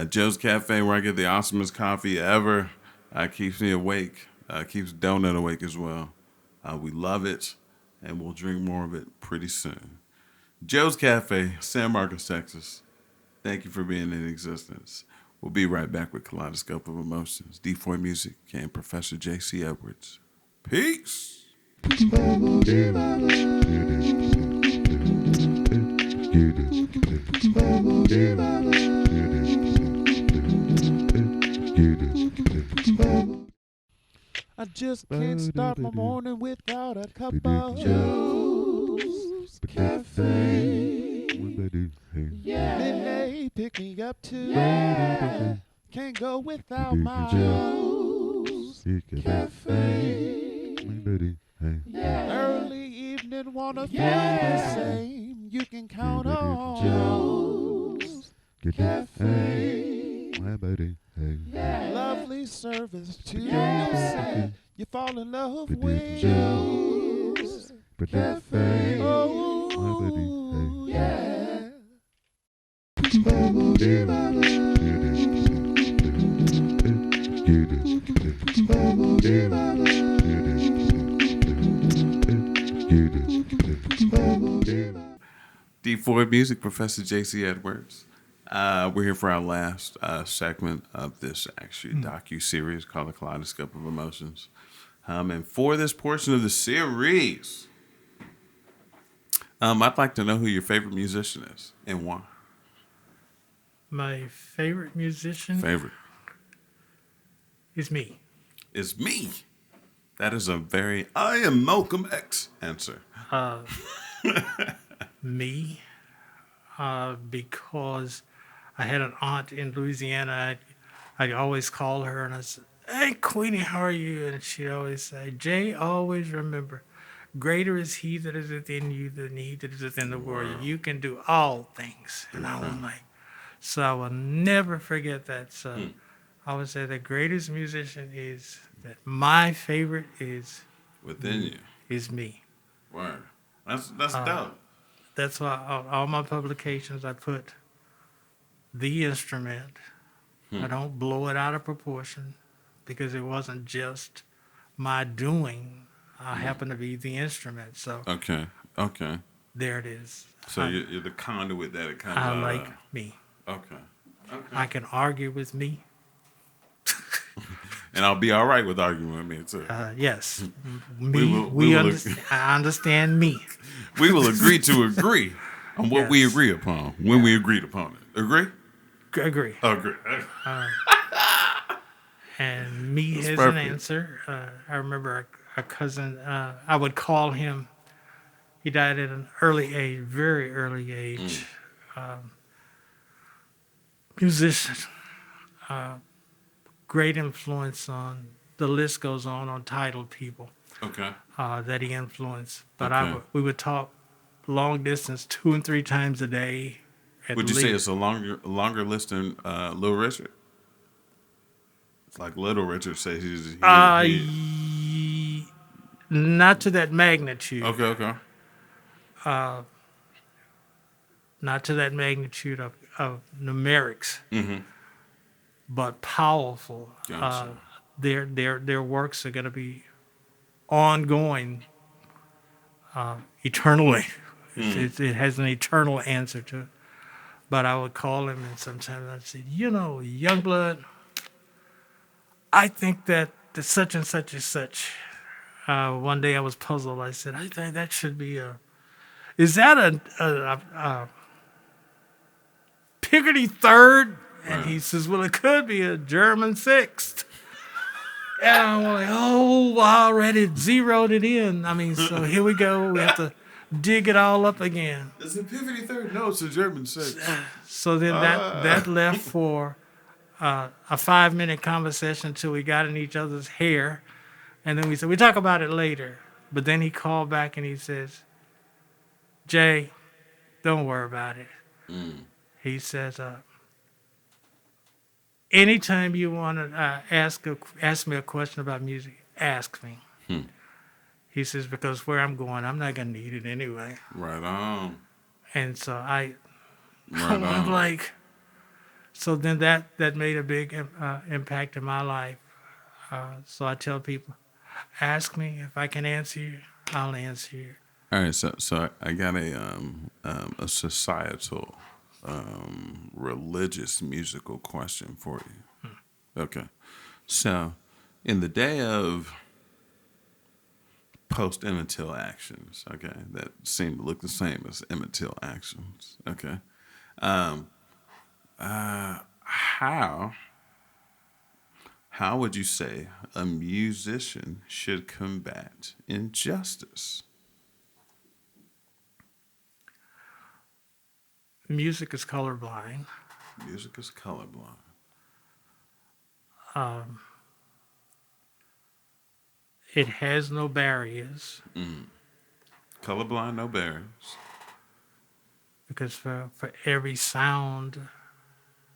Joe's Cafe, where I get the awesomest coffee ever. Keeps me awake. Keeps Donut awake as well. We love it, and we'll drink more of it pretty soon. Joe's Cafe, San Marcos, Texas. Thank you for being in existence. We'll be right back with Kaleidoscope of Emotions, D4 Music, and Professor J.C. Edwards. Peace. I just can't start my morning without a cup of Joe's Cafe. Yeah, they pick me up too. Yeah, can't go without my Joe's Cafe. Yeah, early evening wanna feel the same. You can count on Joe's Cafe. Yeah, lovely service too. Yeah, you fall in love with Joe's Cafe. Oh, yeah. D4 Music, Professor J.C. Edwards. We're here for our last segment of this actually docu-series called The Kaleidoscope of Emotions. And for this portion of the series, I'd like to know who your favorite musician is and why. My favorite musician Favorite is me. is me. That is a very I am Malcolm X answer. Me, because I had an aunt in Louisiana. I'd always call her and I said, "Hey, Queenie, how are you?" And she'd always say, "Jay, always remember, greater is he that is within you than he that is within the world. You can do all things." And I was like, so I will never forget that. So I would say the greatest musician is that my favorite Within you. is me. Word. That's dope. That's why on all my publications I put the instrument. I don't blow it out of proportion because it wasn't just my doing. I happen to be the instrument. So Okay. Okay. there it is. So you're the conduit that it comes I out like of. me. Okay. Okay. I can argue with me. And I'll be all right with arguing with me too. Yes, I understand me. We will agree to agree on what we Yes. agree upon when we agreed upon it. Agree? Agree. Agree. And me That's has perfect. an answer. I remember a cousin. I would call him. He died at an early age, very early age. Musician, great influence on. The list goes on titled people Okay. that he influenced. But Okay. we would talk long distance 2 and 3 times a day. At Would you say least. it's a longer list than Little Richard? It's like Little Richard says Not to that magnitude. Okay, okay. Not to that magnitude of numerics, but powerful. Gotcha. Their works are going to be ongoing eternally. It has an eternal answer to it. But I would call him, and sometimes I'd say, Youngblood, I think that the such and such is such. One day I was puzzled. I said, I think that should be is that a Picardy third? And he says, well, it could be a German sixth. And I'm like, oh, I already zeroed it in. I mean, so here we go. We have to dig it all up again. It's a Epiphany third. No, it's a German six. So then that left for a 5-minute conversation until we got in each other's hair. And then we said, we talk about it later. But then he called back and he says, Jay, don't worry about it. He says, anytime you want to ask me a question about music, ask me. He says, because where I'm going, I'm not going to need it anyway. Right on. And so Right I'm on. like, so then that made a big impact in my life. So I tell people, ask me if I can answer you, I'll answer you. All right, so I got a societal, religious musical question for you. Okay, so in the day of post Emmett Till actions, okay, that seem to look the same as Emmett Till actions, okay, how would you say a musician should combat injustice? Music is colorblind. Music is colorblind. It has no barriers Colorblind, no barriers. because for every sound,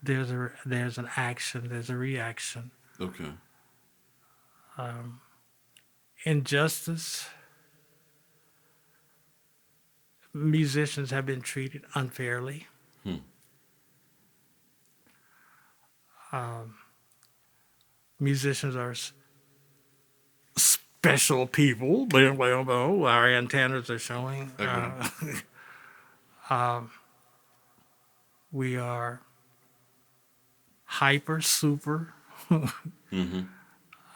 there's an action, there's a reaction. Okay. Injustice. Musicians have been treated unfairly. Musicians are special people. Our antennas are showing. We are hyper, super.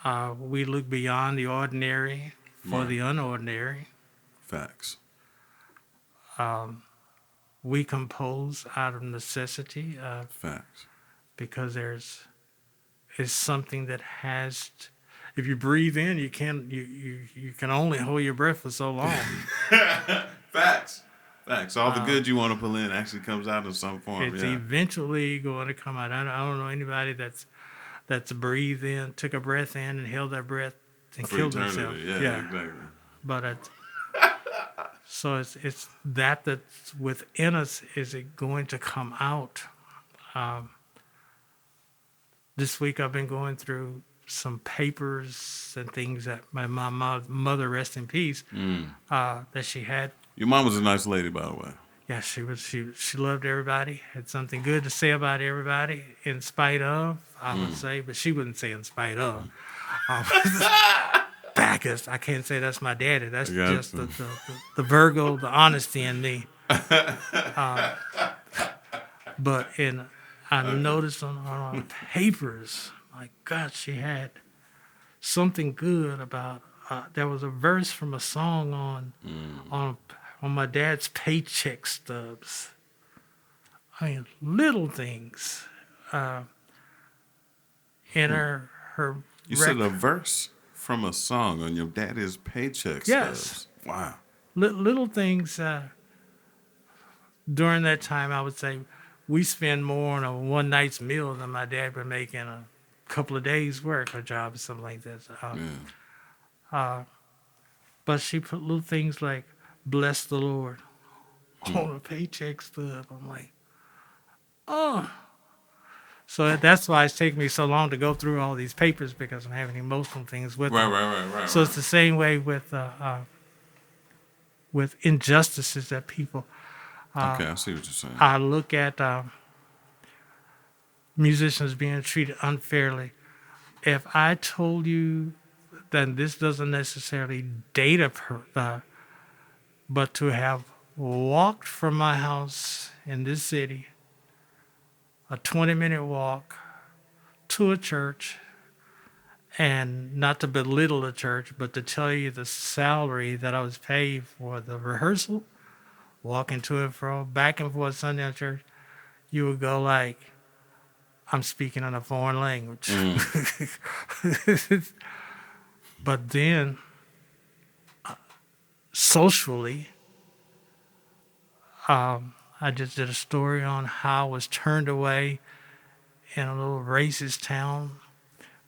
We look beyond the ordinary for Right. the unordinary. Facts. We compose out of necessity Facts. because it's something that has. If you breathe in, you can only hold your breath for so long. Facts. Facts. All the good you want to pull in actually comes out in some form. It's Yeah. eventually going to come out. I don't know anybody that's breathed in, took a breath in, and held that breath and For killed eternity. themselves. Yeah, exactly. But so it's that's within us. Is it going to come out? This week I've been going through some papers and things that my mother, rest in peace, that she had. Your mom was a nice lady, by the way. Yeah, she was. She loved everybody. Had something good to say about everybody, in spite of, I would say, but she wouldn't say in spite of. Bacchus, I can't say that's my daddy. That's Yeah. just the Virgo, the honesty in me. But I noticed on papers, my God, she had something good about. There was a verse from a song on my dad's paycheck stubs. I mean, little things. In her You said a verse from a song on your daddy's paycheck Yes. stubs. Wow. little things. During that time, I would say we spend more on a one night's meal than my dad would make in a couple of days' work, a job or something like that. Yeah. But she put little things like "Bless the Lord" on a paycheck stub. I'm like, oh. So that's why it's taking me so long to go through all these papers, because I'm having emotional things with them. Right. So it's the same way with injustices that people. Okay, I see what you're saying. I look at musicians being treated unfairly. If I told you that this doesn't necessarily date but to have walked from my house in this city, a 20-minute walk to a church, and not to belittle the church, but to tell you the salary that I was paid for the rehearsal, walking to and fro, back and forth Sunday at church, you would go like, I'm speaking in a foreign language. But then, socially, I just did a story on how I was turned away in a little racist town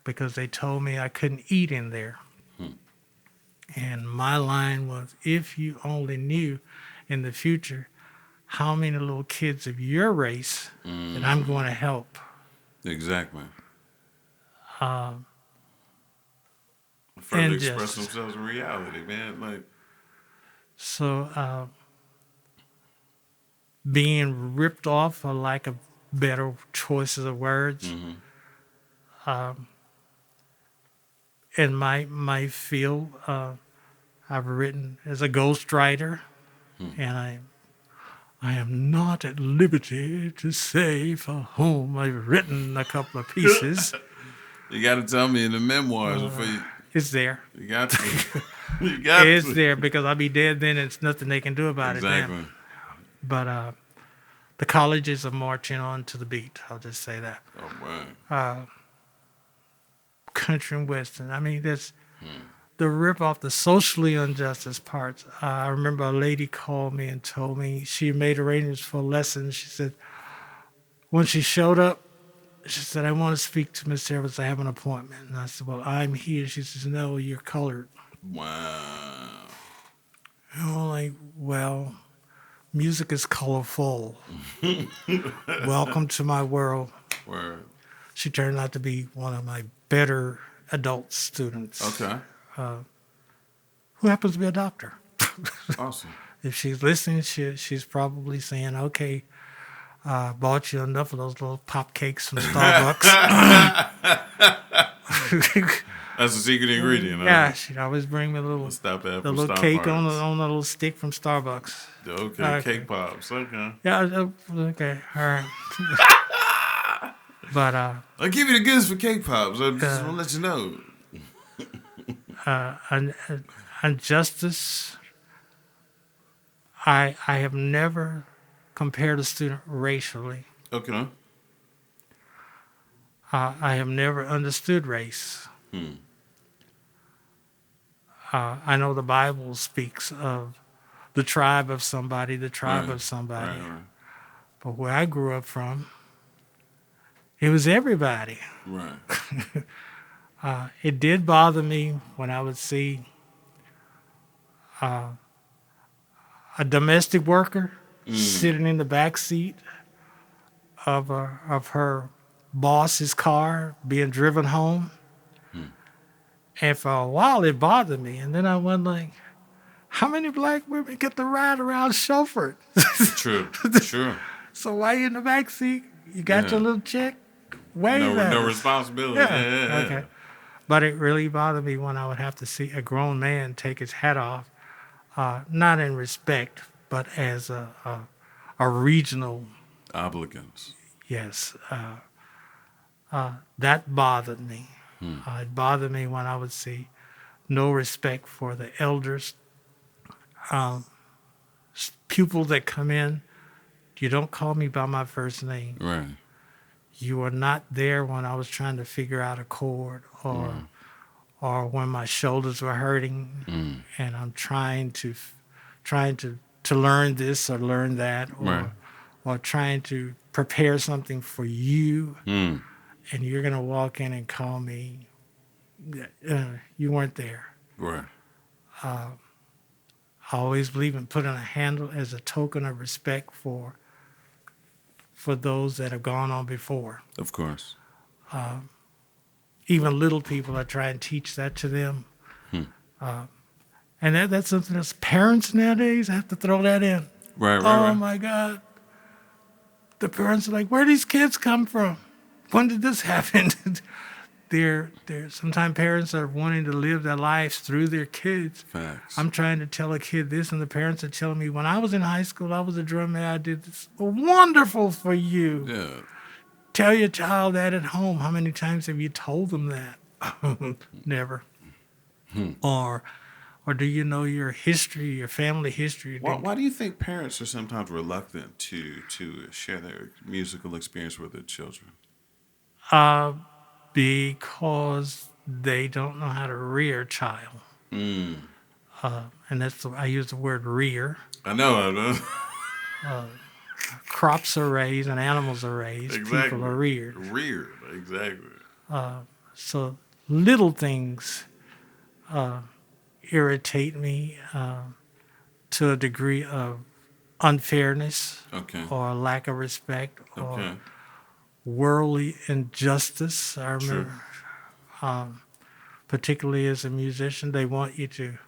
because they told me I couldn't eat in there. And my line was, if you only knew in the future how many little kids of your race that I'm going to help. Exactly. And Further express just- themselves in reality, man. Like, So being ripped off, for lack of better choices of words, in my field, I've written as a ghostwriter, and I am not at liberty to say for whom I've written a couple of pieces. you got to tell me in the memoirs before you. It's there. You got to. You got It's to. there because I'll be dead then. It's nothing they can do about it Exactly. then. But the colleges are marching on to the beat. I'll just say that. Oh, man. Country and Western. I mean, there's the rip off the socially injustice parts. I remember a lady called me and told me she made arrangements for lessons. She said, when she showed up, she said, I want to speak to Miss Evans. I have an appointment. And I said, well, I'm here. She says, no, you're colored. Wow. And I'm like, well, music is colorful. Welcome to my world. Word. She turned out to be one of my better adult students. Okay. Who happens to be a doctor. Awesome. If she's listening, she's probably saying, okay, bought you enough of those little pop cakes from Starbucks. That's the secret ingredient. Huh? Yeah, she'd always bring me a little, Stop that. the little cake on a little stick from Starbucks. Okay. Okay. Cake pops. Okay. Yeah, okay, all right. But I'll give you the goods for cake pops. I just want to let you know. injustice. I have never compared a student racially. Okay. I have never understood race. Hmm. I know the Bible speaks of the tribe of somebody, the tribe Right. of somebody. Right. But where I grew up from, it was everybody. Right. It did bother me when I would see uh, a domestic worker sitting in the back seat of her boss's car being driven home. And for a while, it bothered me. And then I went like, how many black women get to ride around chauffeured? True. True. So why you in the back seat? You got your Yeah. little check? Wave at No us. responsibility. Yeah. Yeah. Okay. But it really bothered me when I would have to see a grown man take his hat off, not in respect, but as a regional, Obligance. yes. That bothered me. It bothered me when I would see no respect for the elders. Pupils that come in, you don't call me by my first name. Right. You were not there when I was trying to figure out a chord or when my shoulders were hurting and I'm trying to learn this or learn that Right. or trying to prepare something for you Mm. and you're going to walk in and call me you weren't there. Right. I always believe in putting a handle as a token of respect for those that have gone on before. Of course. Even little people, I try and teach that to them. And that's something that's parents nowadays, I have to throw that in. Right. Right. Oh right. my God. The parents are like, where these kids come from? When did this happen? they're sometimes parents are wanting to live their lives through their kids. Facts. I'm trying to tell a kid this, and the parents are telling me, when I was in high school, I was a drummer, I did this. Wonderful for you. Yeah. Tell your child that at home. How many times have you told them that? Never. Or do you know your history, your family history? Why do you think parents are sometimes reluctant to share their musical experience with their children? Because they don't know how to rear a child. Mm. And I use the word rear. I know. Crops are raised and animals are raised. Exactly. People are reared. Reared. Exactly. So little things irritate me to a degree of unfairness Okay. or lack of respect or Okay. worldly injustice. I remember, particularly as a musician, they want you to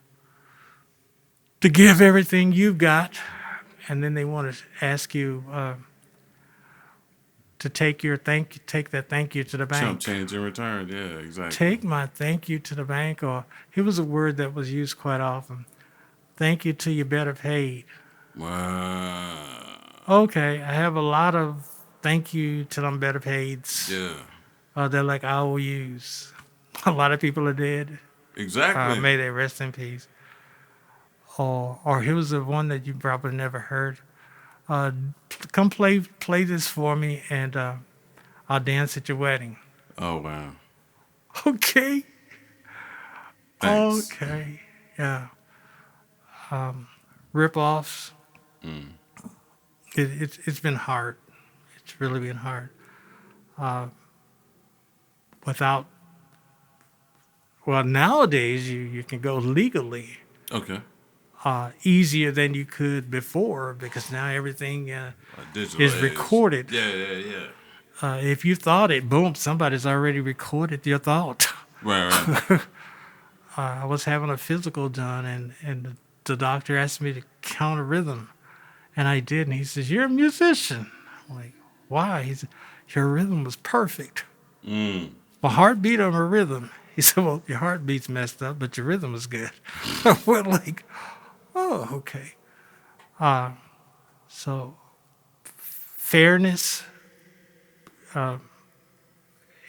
give everything you've got, and then they want to ask you to take that thank you to the bank. Chump change in return. Yeah, exactly. Take my thank you to the bank, or here was a word that was used quite often. Thank you till you're better paid. Wow. Okay, I have a lot of thank you till I'm better paid. Yeah. They're like IOUs. A lot of people are dead. Exactly. May they rest in peace. Or here was the one that you probably never heard. Come play this for me, and I'll dance at your wedding. Oh wow. Okay. Thanks. Okay. Yeah. Rip-offs. It's been hard. It's really been hard. Nowadays you can go legally Okay. easier than you could before because now everything Digital is age. recorded. Yeah. If you thought it, boom, somebody's already recorded your thought. Right. I was having a physical done, and the doctor asked me to count a rhythm, and I did. And he says, "You're a musician." I'm like, "Why?" He said, "Your rhythm was perfect. Mm. My heartbeat on a rhythm." He said, "Well, your heartbeat's messed up, but your rhythm was good." I went like, "Oh, okay." So fairness.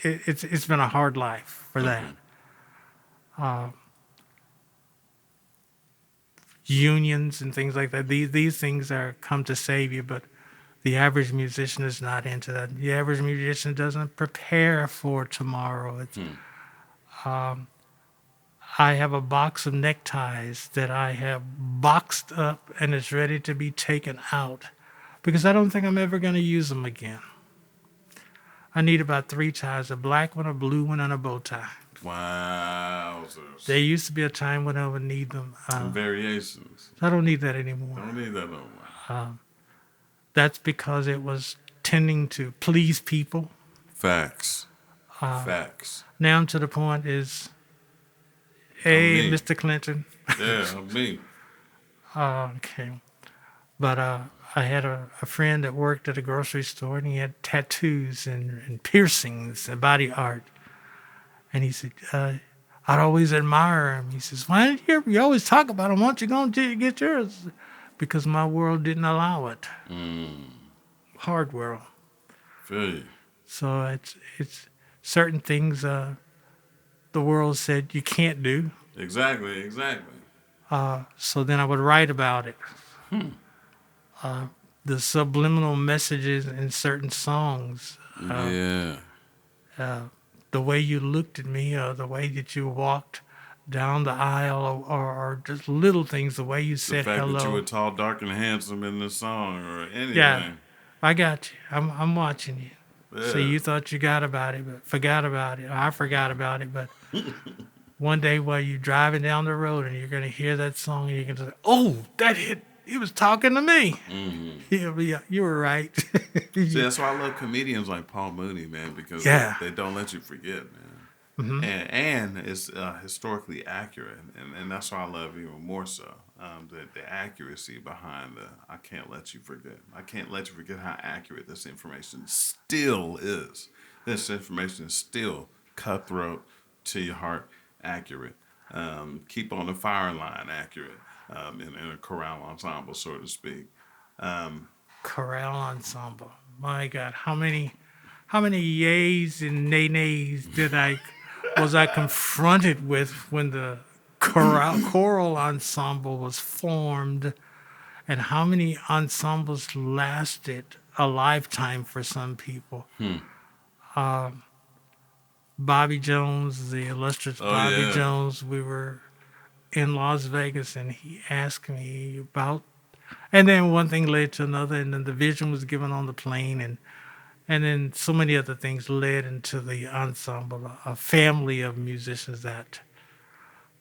It's been a hard life for that. unions and things like that. These things are come to save you, but the average musician is not into that. The average musician doesn't prepare for tomorrow. I have a box of neckties that I have boxed up and it's ready to be taken out because I don't think I'm ever going to use them again. I need about 3 ties, a black one, a blue one, and a bow tie. Wowzers. There used to be a time when I would need them. And variations. I don't need that anymore. Don't need that no more. That's because it was tending to please people. Facts. Facts. Now I'm to the point is, hey, me. Mr. Clinton. Yeah, me. Okay. But I had a friend that worked at a grocery store, and he had tattoos and piercings and body art. And he said, I'd always admire him. He says, why did you always talk about him? Why don't you go and get yours? Because my world didn't allow it. Hard world. Feel you. So it's certain things the world said you can't do. Exactly. So then I would write about it. The subliminal messages in certain songs. Yeah. The way you looked at me, or the way that you walked down the aisle, or just little things, the way you The said fact hello. that you were tall, dark, and handsome in the song or anything. Yeah, I got you. I'm watching you. Yeah. So you thought you got about it, but forgot about it. Or I forgot about it, but one day while you're driving down the road and you're going to hear that song and you're going to say, oh, that hit. He was talking to me. Yeah, you were right. See, that's why I love comedians like Paul Mooney, man, because they don't let you forget, man. And it's historically accurate, and that's why I love even more so the accuracy behind I can't let you forget. I can't let you forget how accurate this information still is. This information is still cutthroat to your heart, accurate. Keep on the fire line, accurate. In a chorale ensemble, so to speak. Chorale ensemble. My God, how many yays and nay-nays was I confronted with when the choral ensemble was formed, and how many ensembles lasted a lifetime for some people. Bobby Jones, the illustrious Bobby Jones, we were in Las Vegas, and he asked me about, and then one thing led to another, and then the vision was given on the plane, and then so many other things led into the ensemble, a family of musicians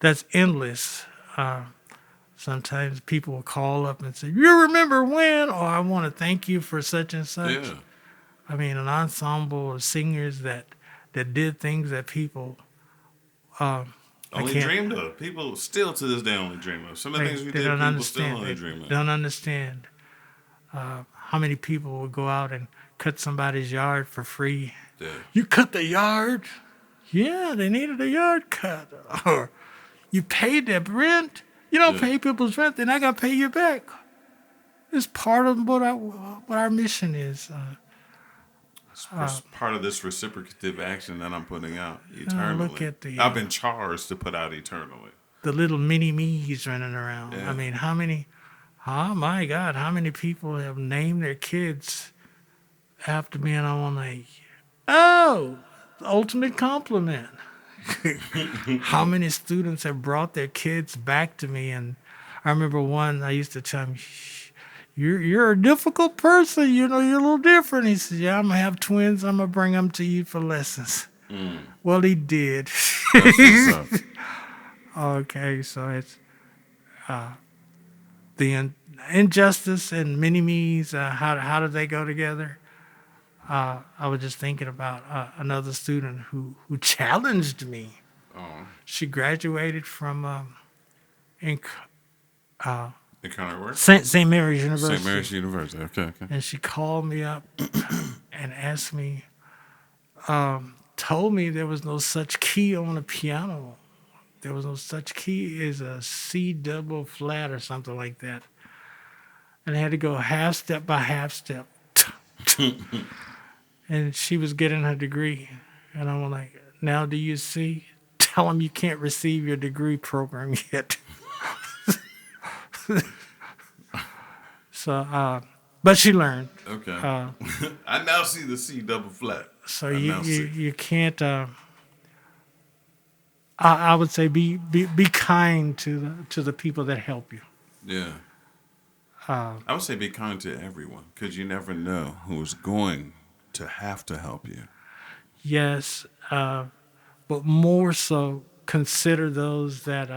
that's endless. Sometimes people will call up and say, you remember when? Or I want to thank you for such and such. Yeah. I mean, an ensemble of singers that did things that people only dreamed of. People still to this day only dream of. Some of the things we did, people still only dream of. Don't understand how many people will go out and cut somebody's yard for free. Yeah. You cut the yard? Yeah, they needed a yard cut. Or you paid their rent? You don't pay people's rent, then I got to pay you back. It's part of what our mission is. It's part of this reciprocative action that I'm putting out eternally. Look at I've been charged to put out eternally. The little mini-me's running around. Yeah. I mean, oh my God, how many people have named their kids after me, and I'm like, oh, the ultimate compliment. How many students have brought their kids back to me? And I remember one, I used to tell him, you're a difficult person. You know, you're a little different. He said, yeah, I'm going to have twins. I'm going to bring them to you for lessons. Well, he did. That's what's up. Okay, so it's the injustice and mini-me's, how do they go together? I was just thinking about another student who challenged me. Oh. She graduated from Encounter work? St. Mary's University. St. Mary's University. Okay. And she called me up and asked me, told me there was no such key on a piano. There was no such key as a C double flat or something like that. And I had to go half step by half step. And she was getting her degree. And I'm like, now do you see? Tell them you can't receive your degree program yet. So, but she learned. Okay. Uh, I now see the C double flat. so I now see. you can't. I would say be kind to the people that help you. Yeah. Uh, I would say be kind to everyone because you never know who's going to have to help you. yes, but more so consider those that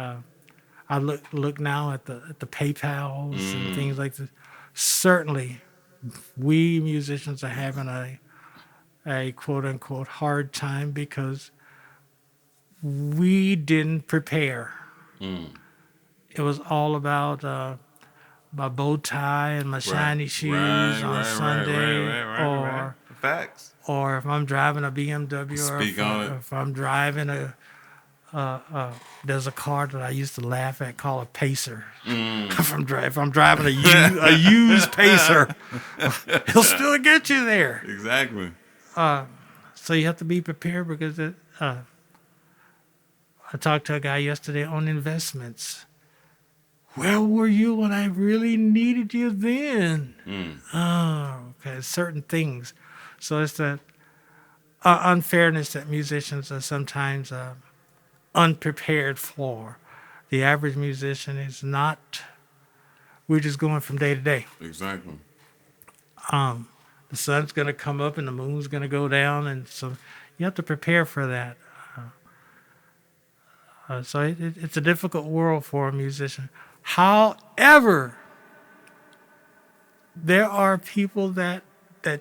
I look now at the PayPal's and things like this. Certainly, we musicians are having a quote unquote hard time because we didn't prepare. It was all about my bow tie and my Right. shiny shoes Right, on right, right, right, Sunday, right, right, right. Facts. or if I'm driving a BMW, or Speak on it. if I'm driving there's a car that I used to laugh at called a Pacer. If I'm driving a used Pacer, he'll still get you there. Exactly. So you have to be prepared because I talked to a guy yesterday on investments. Where were you when I really needed you then? Oh, okay, certain things. So it's the unfairness that musicians are sometimes unprepared for. The average musician is not. We're just going from day to day. Exactly. The sun's going to come up and the moon's going to go down, and so you have to prepare for that. So it's a difficult world for a musician. However, there are people that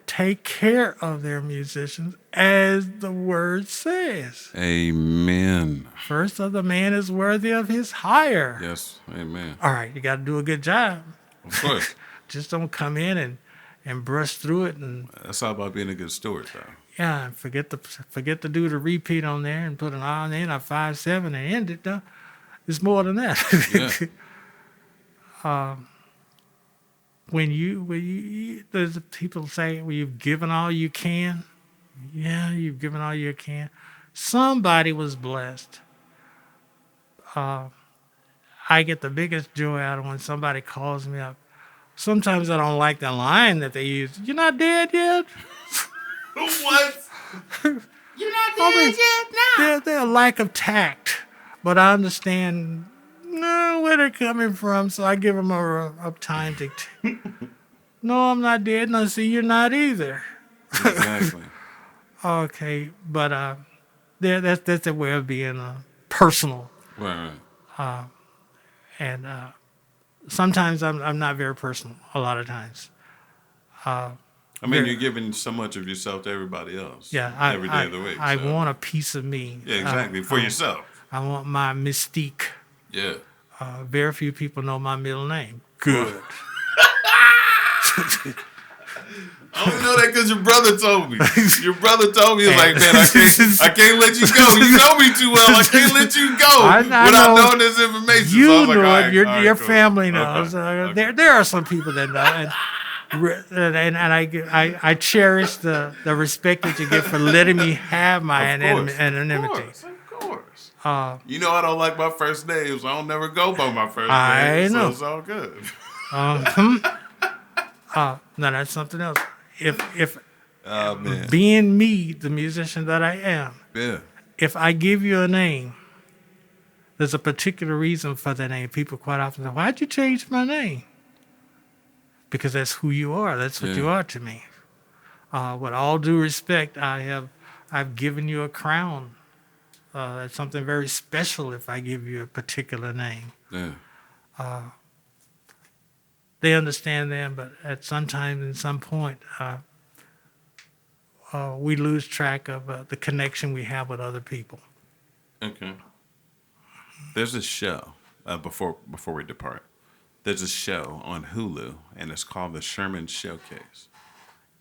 take care of their musicians, as the word says. Amen. First of the man is worthy of his hire. Yes. Amen. All right, you got to do a good job. Of course. Just don't come in and brush through it and That's all about being a good steward, though. yeah, forget to do the repeat on there and put an on in a 5/7 and end it. Though it's more than that. Yeah. when you there's people say, well, you've given all you can. Yeah, you've given all you can. Somebody was blessed. I get the biggest joy out of when somebody calls me up. Sometimes I don't like the line that they use. You're not dead yet? What? You're not dead yet? They're a lack of tact. But I understand where they're coming from, so I give them a time to. No, I'm not dead. No, see, you're not either. Exactly. Okay, but that's a way of being personal, Right. and sometimes I'm not very personal. A lot of times, I mean, you're giving so much of yourself to everybody else. yeah, every day of the week. I so. want a piece of me. Yeah, exactly. For yourself. I want my mystique. Yeah. Very few people know my middle name. Good. I only know that because your brother told me. Your brother told me, he was like, man, I can't let you go. You know me too well. I can't let you go without knowing this information. You so I was know like, it. Your cool. family knows. Okay. There are some people that know. And I cherish the respect that you get for letting me have my anonymity. Of course. You know I don't like my first names. I don't never go by my first I name. know. So it's all good. No, that's something else. If Oh, man. being me, the musician that I am, Yeah. if I give you a name, there's a particular reason for that name. People quite often say, why'd you change my name? Because that's who you are. That's what you are to me. With all due respect, I've given you a crown. That's something very special if I give you a particular name. Yeah. They understand that, but at some time and some point, we lose track of the connection we have with other people. Okay. There's a show before we depart. There's a show on Hulu, and it's called The Sherman Showcase.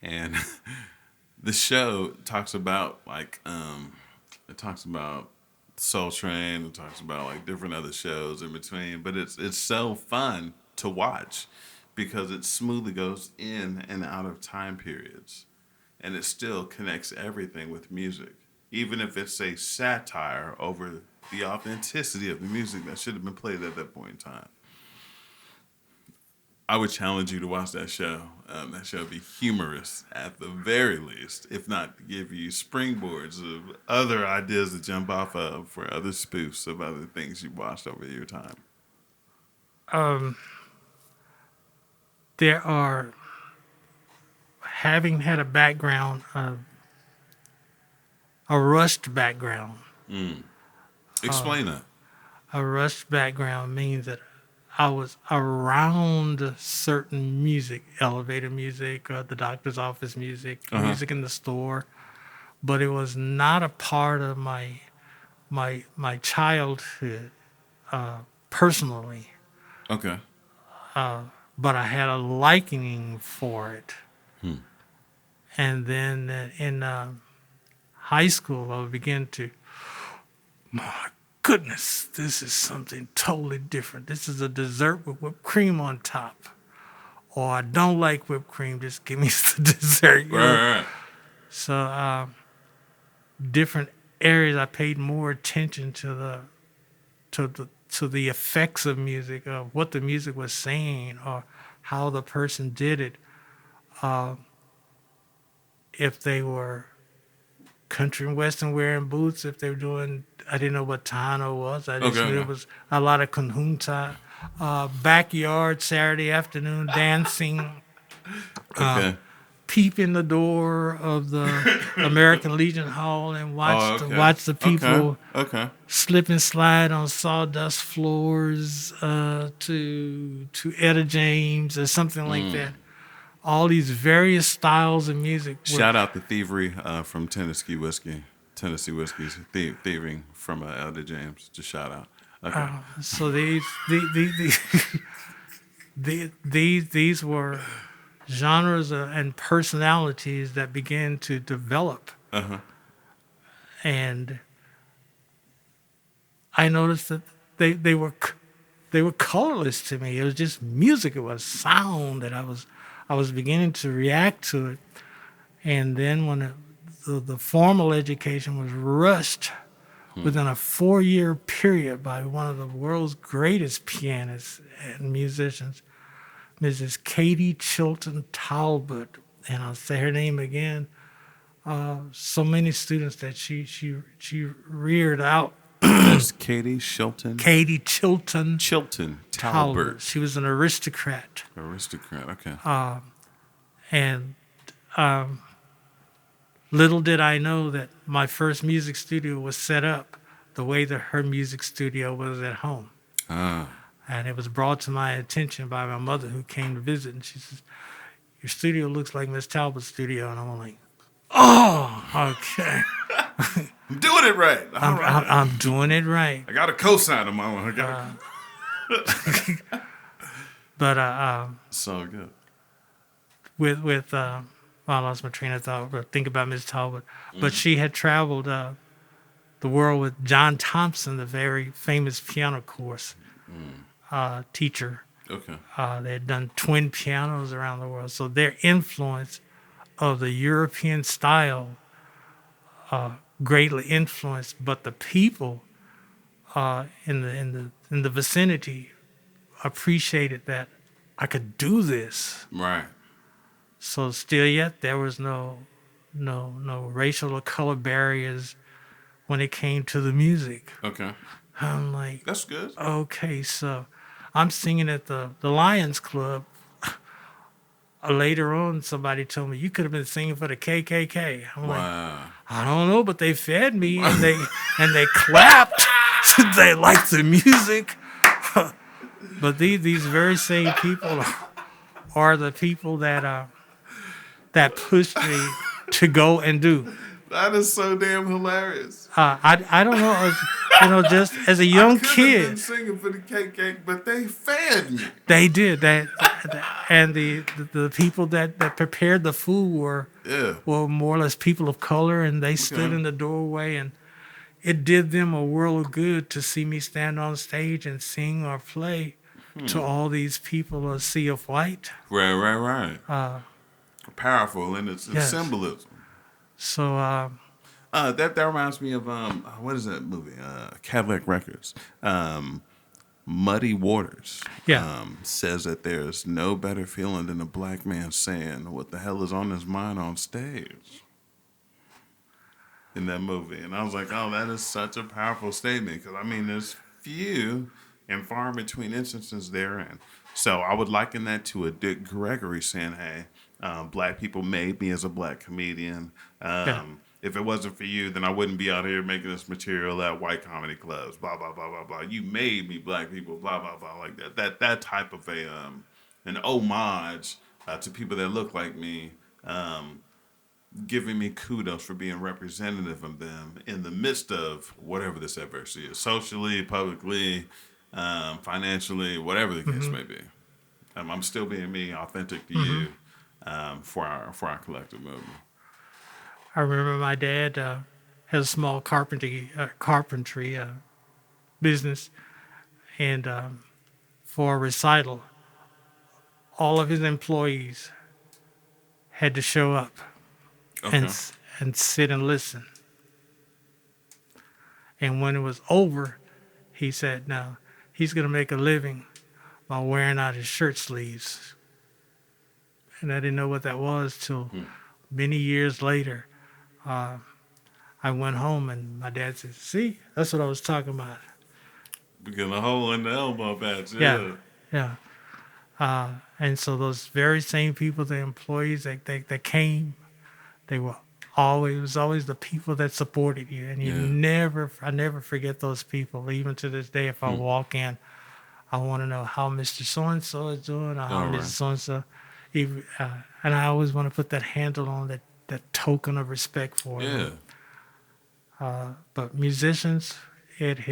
And the show talks about it talks about Soul Train, it talks about like different other shows in between. But it's so fun to watch because it smoothly goes in and out of time periods, and it still connects everything with music, even if it's a satire over the authenticity of the music that should have been played at that point in time. I would challenge you to watch that show. That show would be humorous at the very least, if not to give you springboards of other ideas to jump off of for other spoofs of other things you watched over your time. Um, there are, having had a background, a rushed background. Explain that. A rushed background means that I was around certain music, elevator music, the doctor's office music, music in the store, but it was not a part of my childhood personally. Okay. But I had a liking for it. And then in high school, I began to, my goodness, this is something totally different. This is a dessert with whipped cream on top. Or I don't like whipped cream, just give me the dessert. You know? Right. So different areas, I paid more attention to the effects of music, of what the music was saying, or how the person did it. If they were country and western wearing boots, if they were doing, I didn't know what Tano was. I just knew it was a lot of Kunhunta. Backyard Saturday afternoon dancing. Okay. Peep in the door of the American Legion Hall and watch the people slip and slide on sawdust floors to Etta James or something like that. All these various styles of music. Shout out the thievery from Tennessee Whiskey. Tennessee Whiskey's thieving from Elder James. Just shout out. Okay. So these were genres and personalities that began to develop. And I noticed that they were colorless to me. It was just music. It was sound that I was beginning to react to it. And then when the formal education was rushed within a 4-year period by one of the world's greatest pianists and musicians, Mrs. Katie Chilton Talbot, and I'll say her name again. So many students that she reared out. That's Katie Chilton. Katie Chilton Talbot. She was an aristocrat. Okay. And little did I know that my first music studio was set up the way that her music studio was at home. And it was brought to my attention by my mother, who came to visit, and she says, "Your studio looks like Miss Talbot's studio." And I'm like, "Oh, okay." I'm doing it right. I'm doing it right. I got a cosign on my one. But so good. With I lost my train of thought. But think about Miss Talbot. But she had traveled the world with John Thompson, the very famous piano course teacher. Okay. They had done twin pianos around the world, so their influence of the European style greatly influenced. But the people in the vicinity appreciated that I could do this. Right. So still yet there was no racial or color barriers when it came to the music. Okay. I'm like, that's good. Okay, so I'm singing at the Lions Club. Later on, somebody told me, "You could have been singing for the KKK." I'm like, I don't know, but they fed me and they clapped. They liked the music. But these very same people are the people that pushed me to go and do. That is so damn hilarious. I don't know, just as a young kid. Been singing for the KK, but they fed me. They did that, and the people that prepared the food were more or less people of color, and they stood in the doorway, and it did them a world of good to see me stand on stage and sing or play to all these people, a sea of white. Right. Powerful in its symbolism. So that reminds me of what is that movie? Cadillac Records. Muddy Waters Yeah. says that there's no better feeling than a black man saying what the hell is on his mind on stage in that movie. And I was like, oh, that is such a powerful statement because, I mean, there's few and far in between instances therein. So I would liken that to a Dick Gregory saying, hey, black people made me as a black comedian. Yeah. If it wasn't for you, then I wouldn't be out here making this material at white comedy clubs. Blah blah blah blah blah. You made me, black people. Blah blah blah. Like that. That type of an homage to people that look like me. Giving me kudos for being representative of them in the midst of whatever this adversity is, socially, publicly, financially, whatever the case may be. I'm still being me, authentic to you, for our collective movement. I remember my dad has a small carpentry business, and for a recital, all of his employees had to show up Okay. and sit and listen. And when it was over, he said, "Now he's going to make a living by wearing out his shirt sleeves." And I didn't know what that was till many years later. I went home and my dad said, "See, that's what I was talking about." Getting a hole in the elbow patch. Yeah, yeah. And so those very same people, the employees that came, they were always, it was always the people that supported you. And I never forget those people. Even to this day, if I walk in, I want to know how Mr. So-and-so is doing or how All right. Mrs. So-and-so. And I always want to put that handle on that token of respect for them. But musicians, it's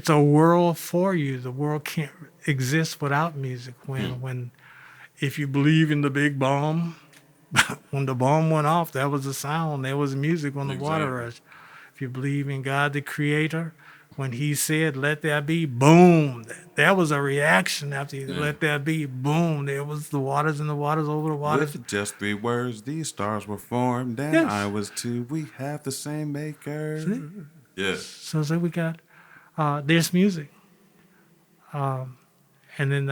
a world for you. The world can't exist without music. When if you believe in the big bomb, when the bomb went off, that was the sound. There was music when the water rushed. If you believe in God, the Creator, when He said, "Let there be," boom. That was a reaction after He let there be, boom. There was the waters and the waters over the waters. With just 3 words, these stars were formed, and Yes. I was too. We have the same maker. See? Yeah. So we got there's music, and then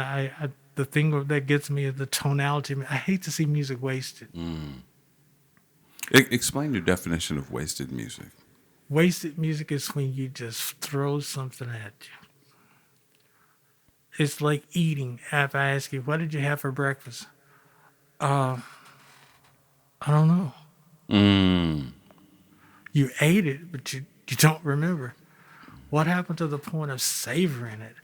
the thing that gets me is the tonality. I hate to see music wasted. Explain your definition of wasted music. Wasted music is when you just throw something at you. It's like eating. If I ask you, "What did you have for breakfast?" I don't know. You ate it, but you don't remember. What happened to the point of savoring it?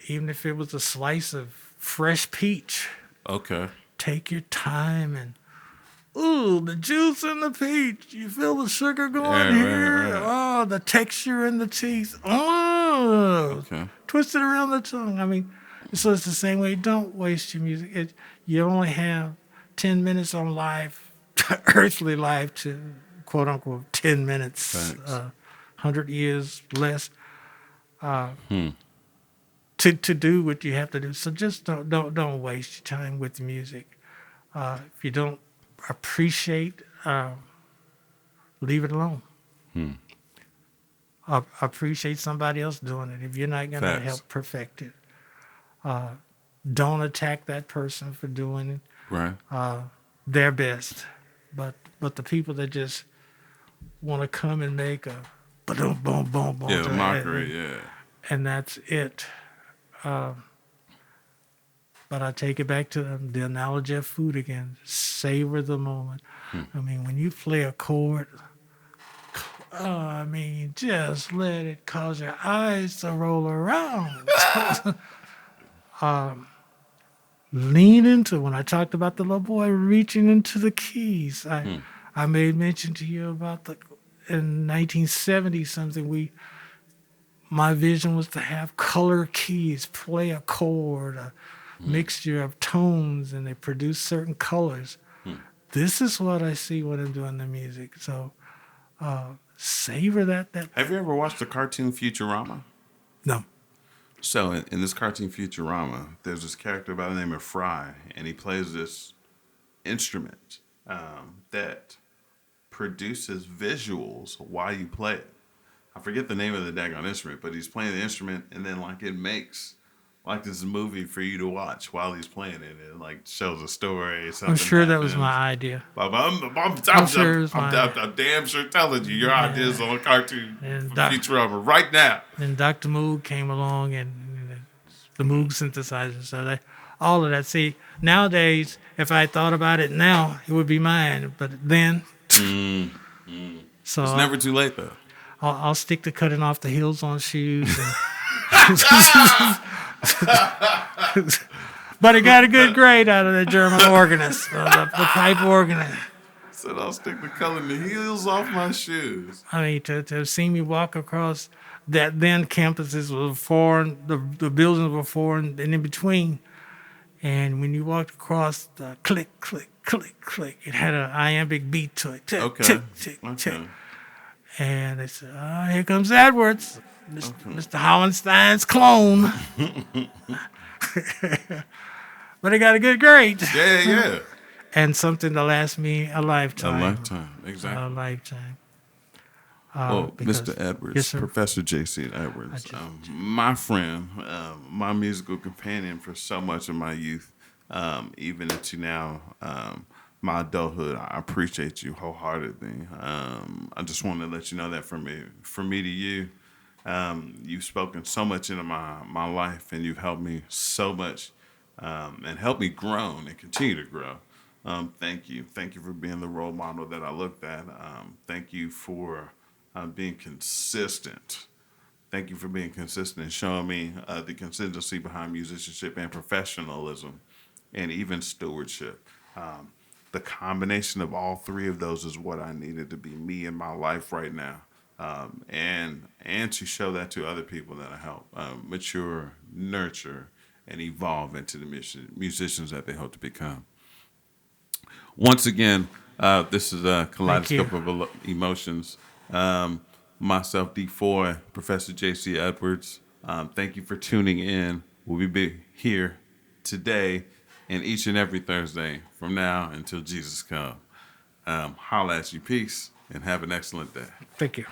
Even if it was a slice of fresh peach, Okay. take your time and, ooh, the juice in the peach. You feel the sugar going here. Right. Oh, the texture in the teeth. Oh, Okay. twist it around the tongue. I mean, so it's the same way. Don't waste your music. You only have 10 minutes on life, earthly life, to quote unquote 10 minutes, Thanks. 100 years less. To do what you have to do. So just don't waste your time with music. If you don't appreciate, leave it alone. Appreciate somebody else doing it. If you're not going to Facts. help perfect it, don't attack that person for doing it Right. their best. But the people that just want to come and make a boom boom boom boom, Yeah, mockery. Yeah. and that's it. But I take it back to the analogy of food again. Savor the moment. I mean, when you play a chord, just let it cause your eyes to roll around. Lean into, when I talked about the little boy reaching into the keys, I made mention to you about in 1970 something, my vision was to have color keys, play a chord, a mixture of tones, and they produce certain colors. This is what I see when I'm doing the music. So savor that. Have you ever watched the cartoon Futurama? No. So in this cartoon Futurama, there's this character by the name of Fry, and he plays this instrument that produces visuals while you play it. I forget the name of the daggone instrument, but he's playing the instrument, and then like it makes like this movie for you to watch while he's playing it. It like shows a story, I'm something sure that was happens. my idea. But I'm sure it was my idea. I'm damn sure telling you your ideas on a cartoon And for Futurama right now. then Dr. Moog came along and the Moog synthesizer. So all of that. See, nowadays, if I thought about it now, it would be mine. But then, so It's never too late though. I'll stick to cutting off the heels on shoes. But it got a good grade out of the German organist, the pipe organist. Said I'll stick to cutting the heels off my shoes. I mean, to see me walk across that then campuses were foreign, the buildings were foreign, and in between. And when you walked across, the click, click, click, click, it had an iambic beat to it. Tick, Okay. tick, tick, Okay. tick. And they said, oh, here comes Edwards, Mr. Hollenstein's clone. But it got a good grade. Yeah. And something to last me a lifetime. A lifetime, exactly. A lifetime. Well, because- Mr. Edwards, Yes, sir. Professor J.C. Edwards, my friend, my musical companion for so much of my youth, even into now, my adulthood. I appreciate you wholeheartedly. I just want to let you know that from me to you, you've spoken so much into my life, and you've helped me so much, and helped me grow and continue to grow. Thank you. Thank you for being the role model that I looked at. Thank you for being consistent. Thank you for being consistent and showing me the consistency behind musicianship and professionalism and even stewardship. The combination of all three of those is what I needed to be me in my life right now. And to show that to other people that I help mature, nurture, and evolve into the musicians that they hope to become. Once again, this is a Kaleidoscope of Emotions. Myself, D4, Professor J.C. Edwards. Thank you for tuning in. We'll be here today and each and every Thursday from now until Jesus comes. Holla at you. Peace and have an excellent day. Thank you.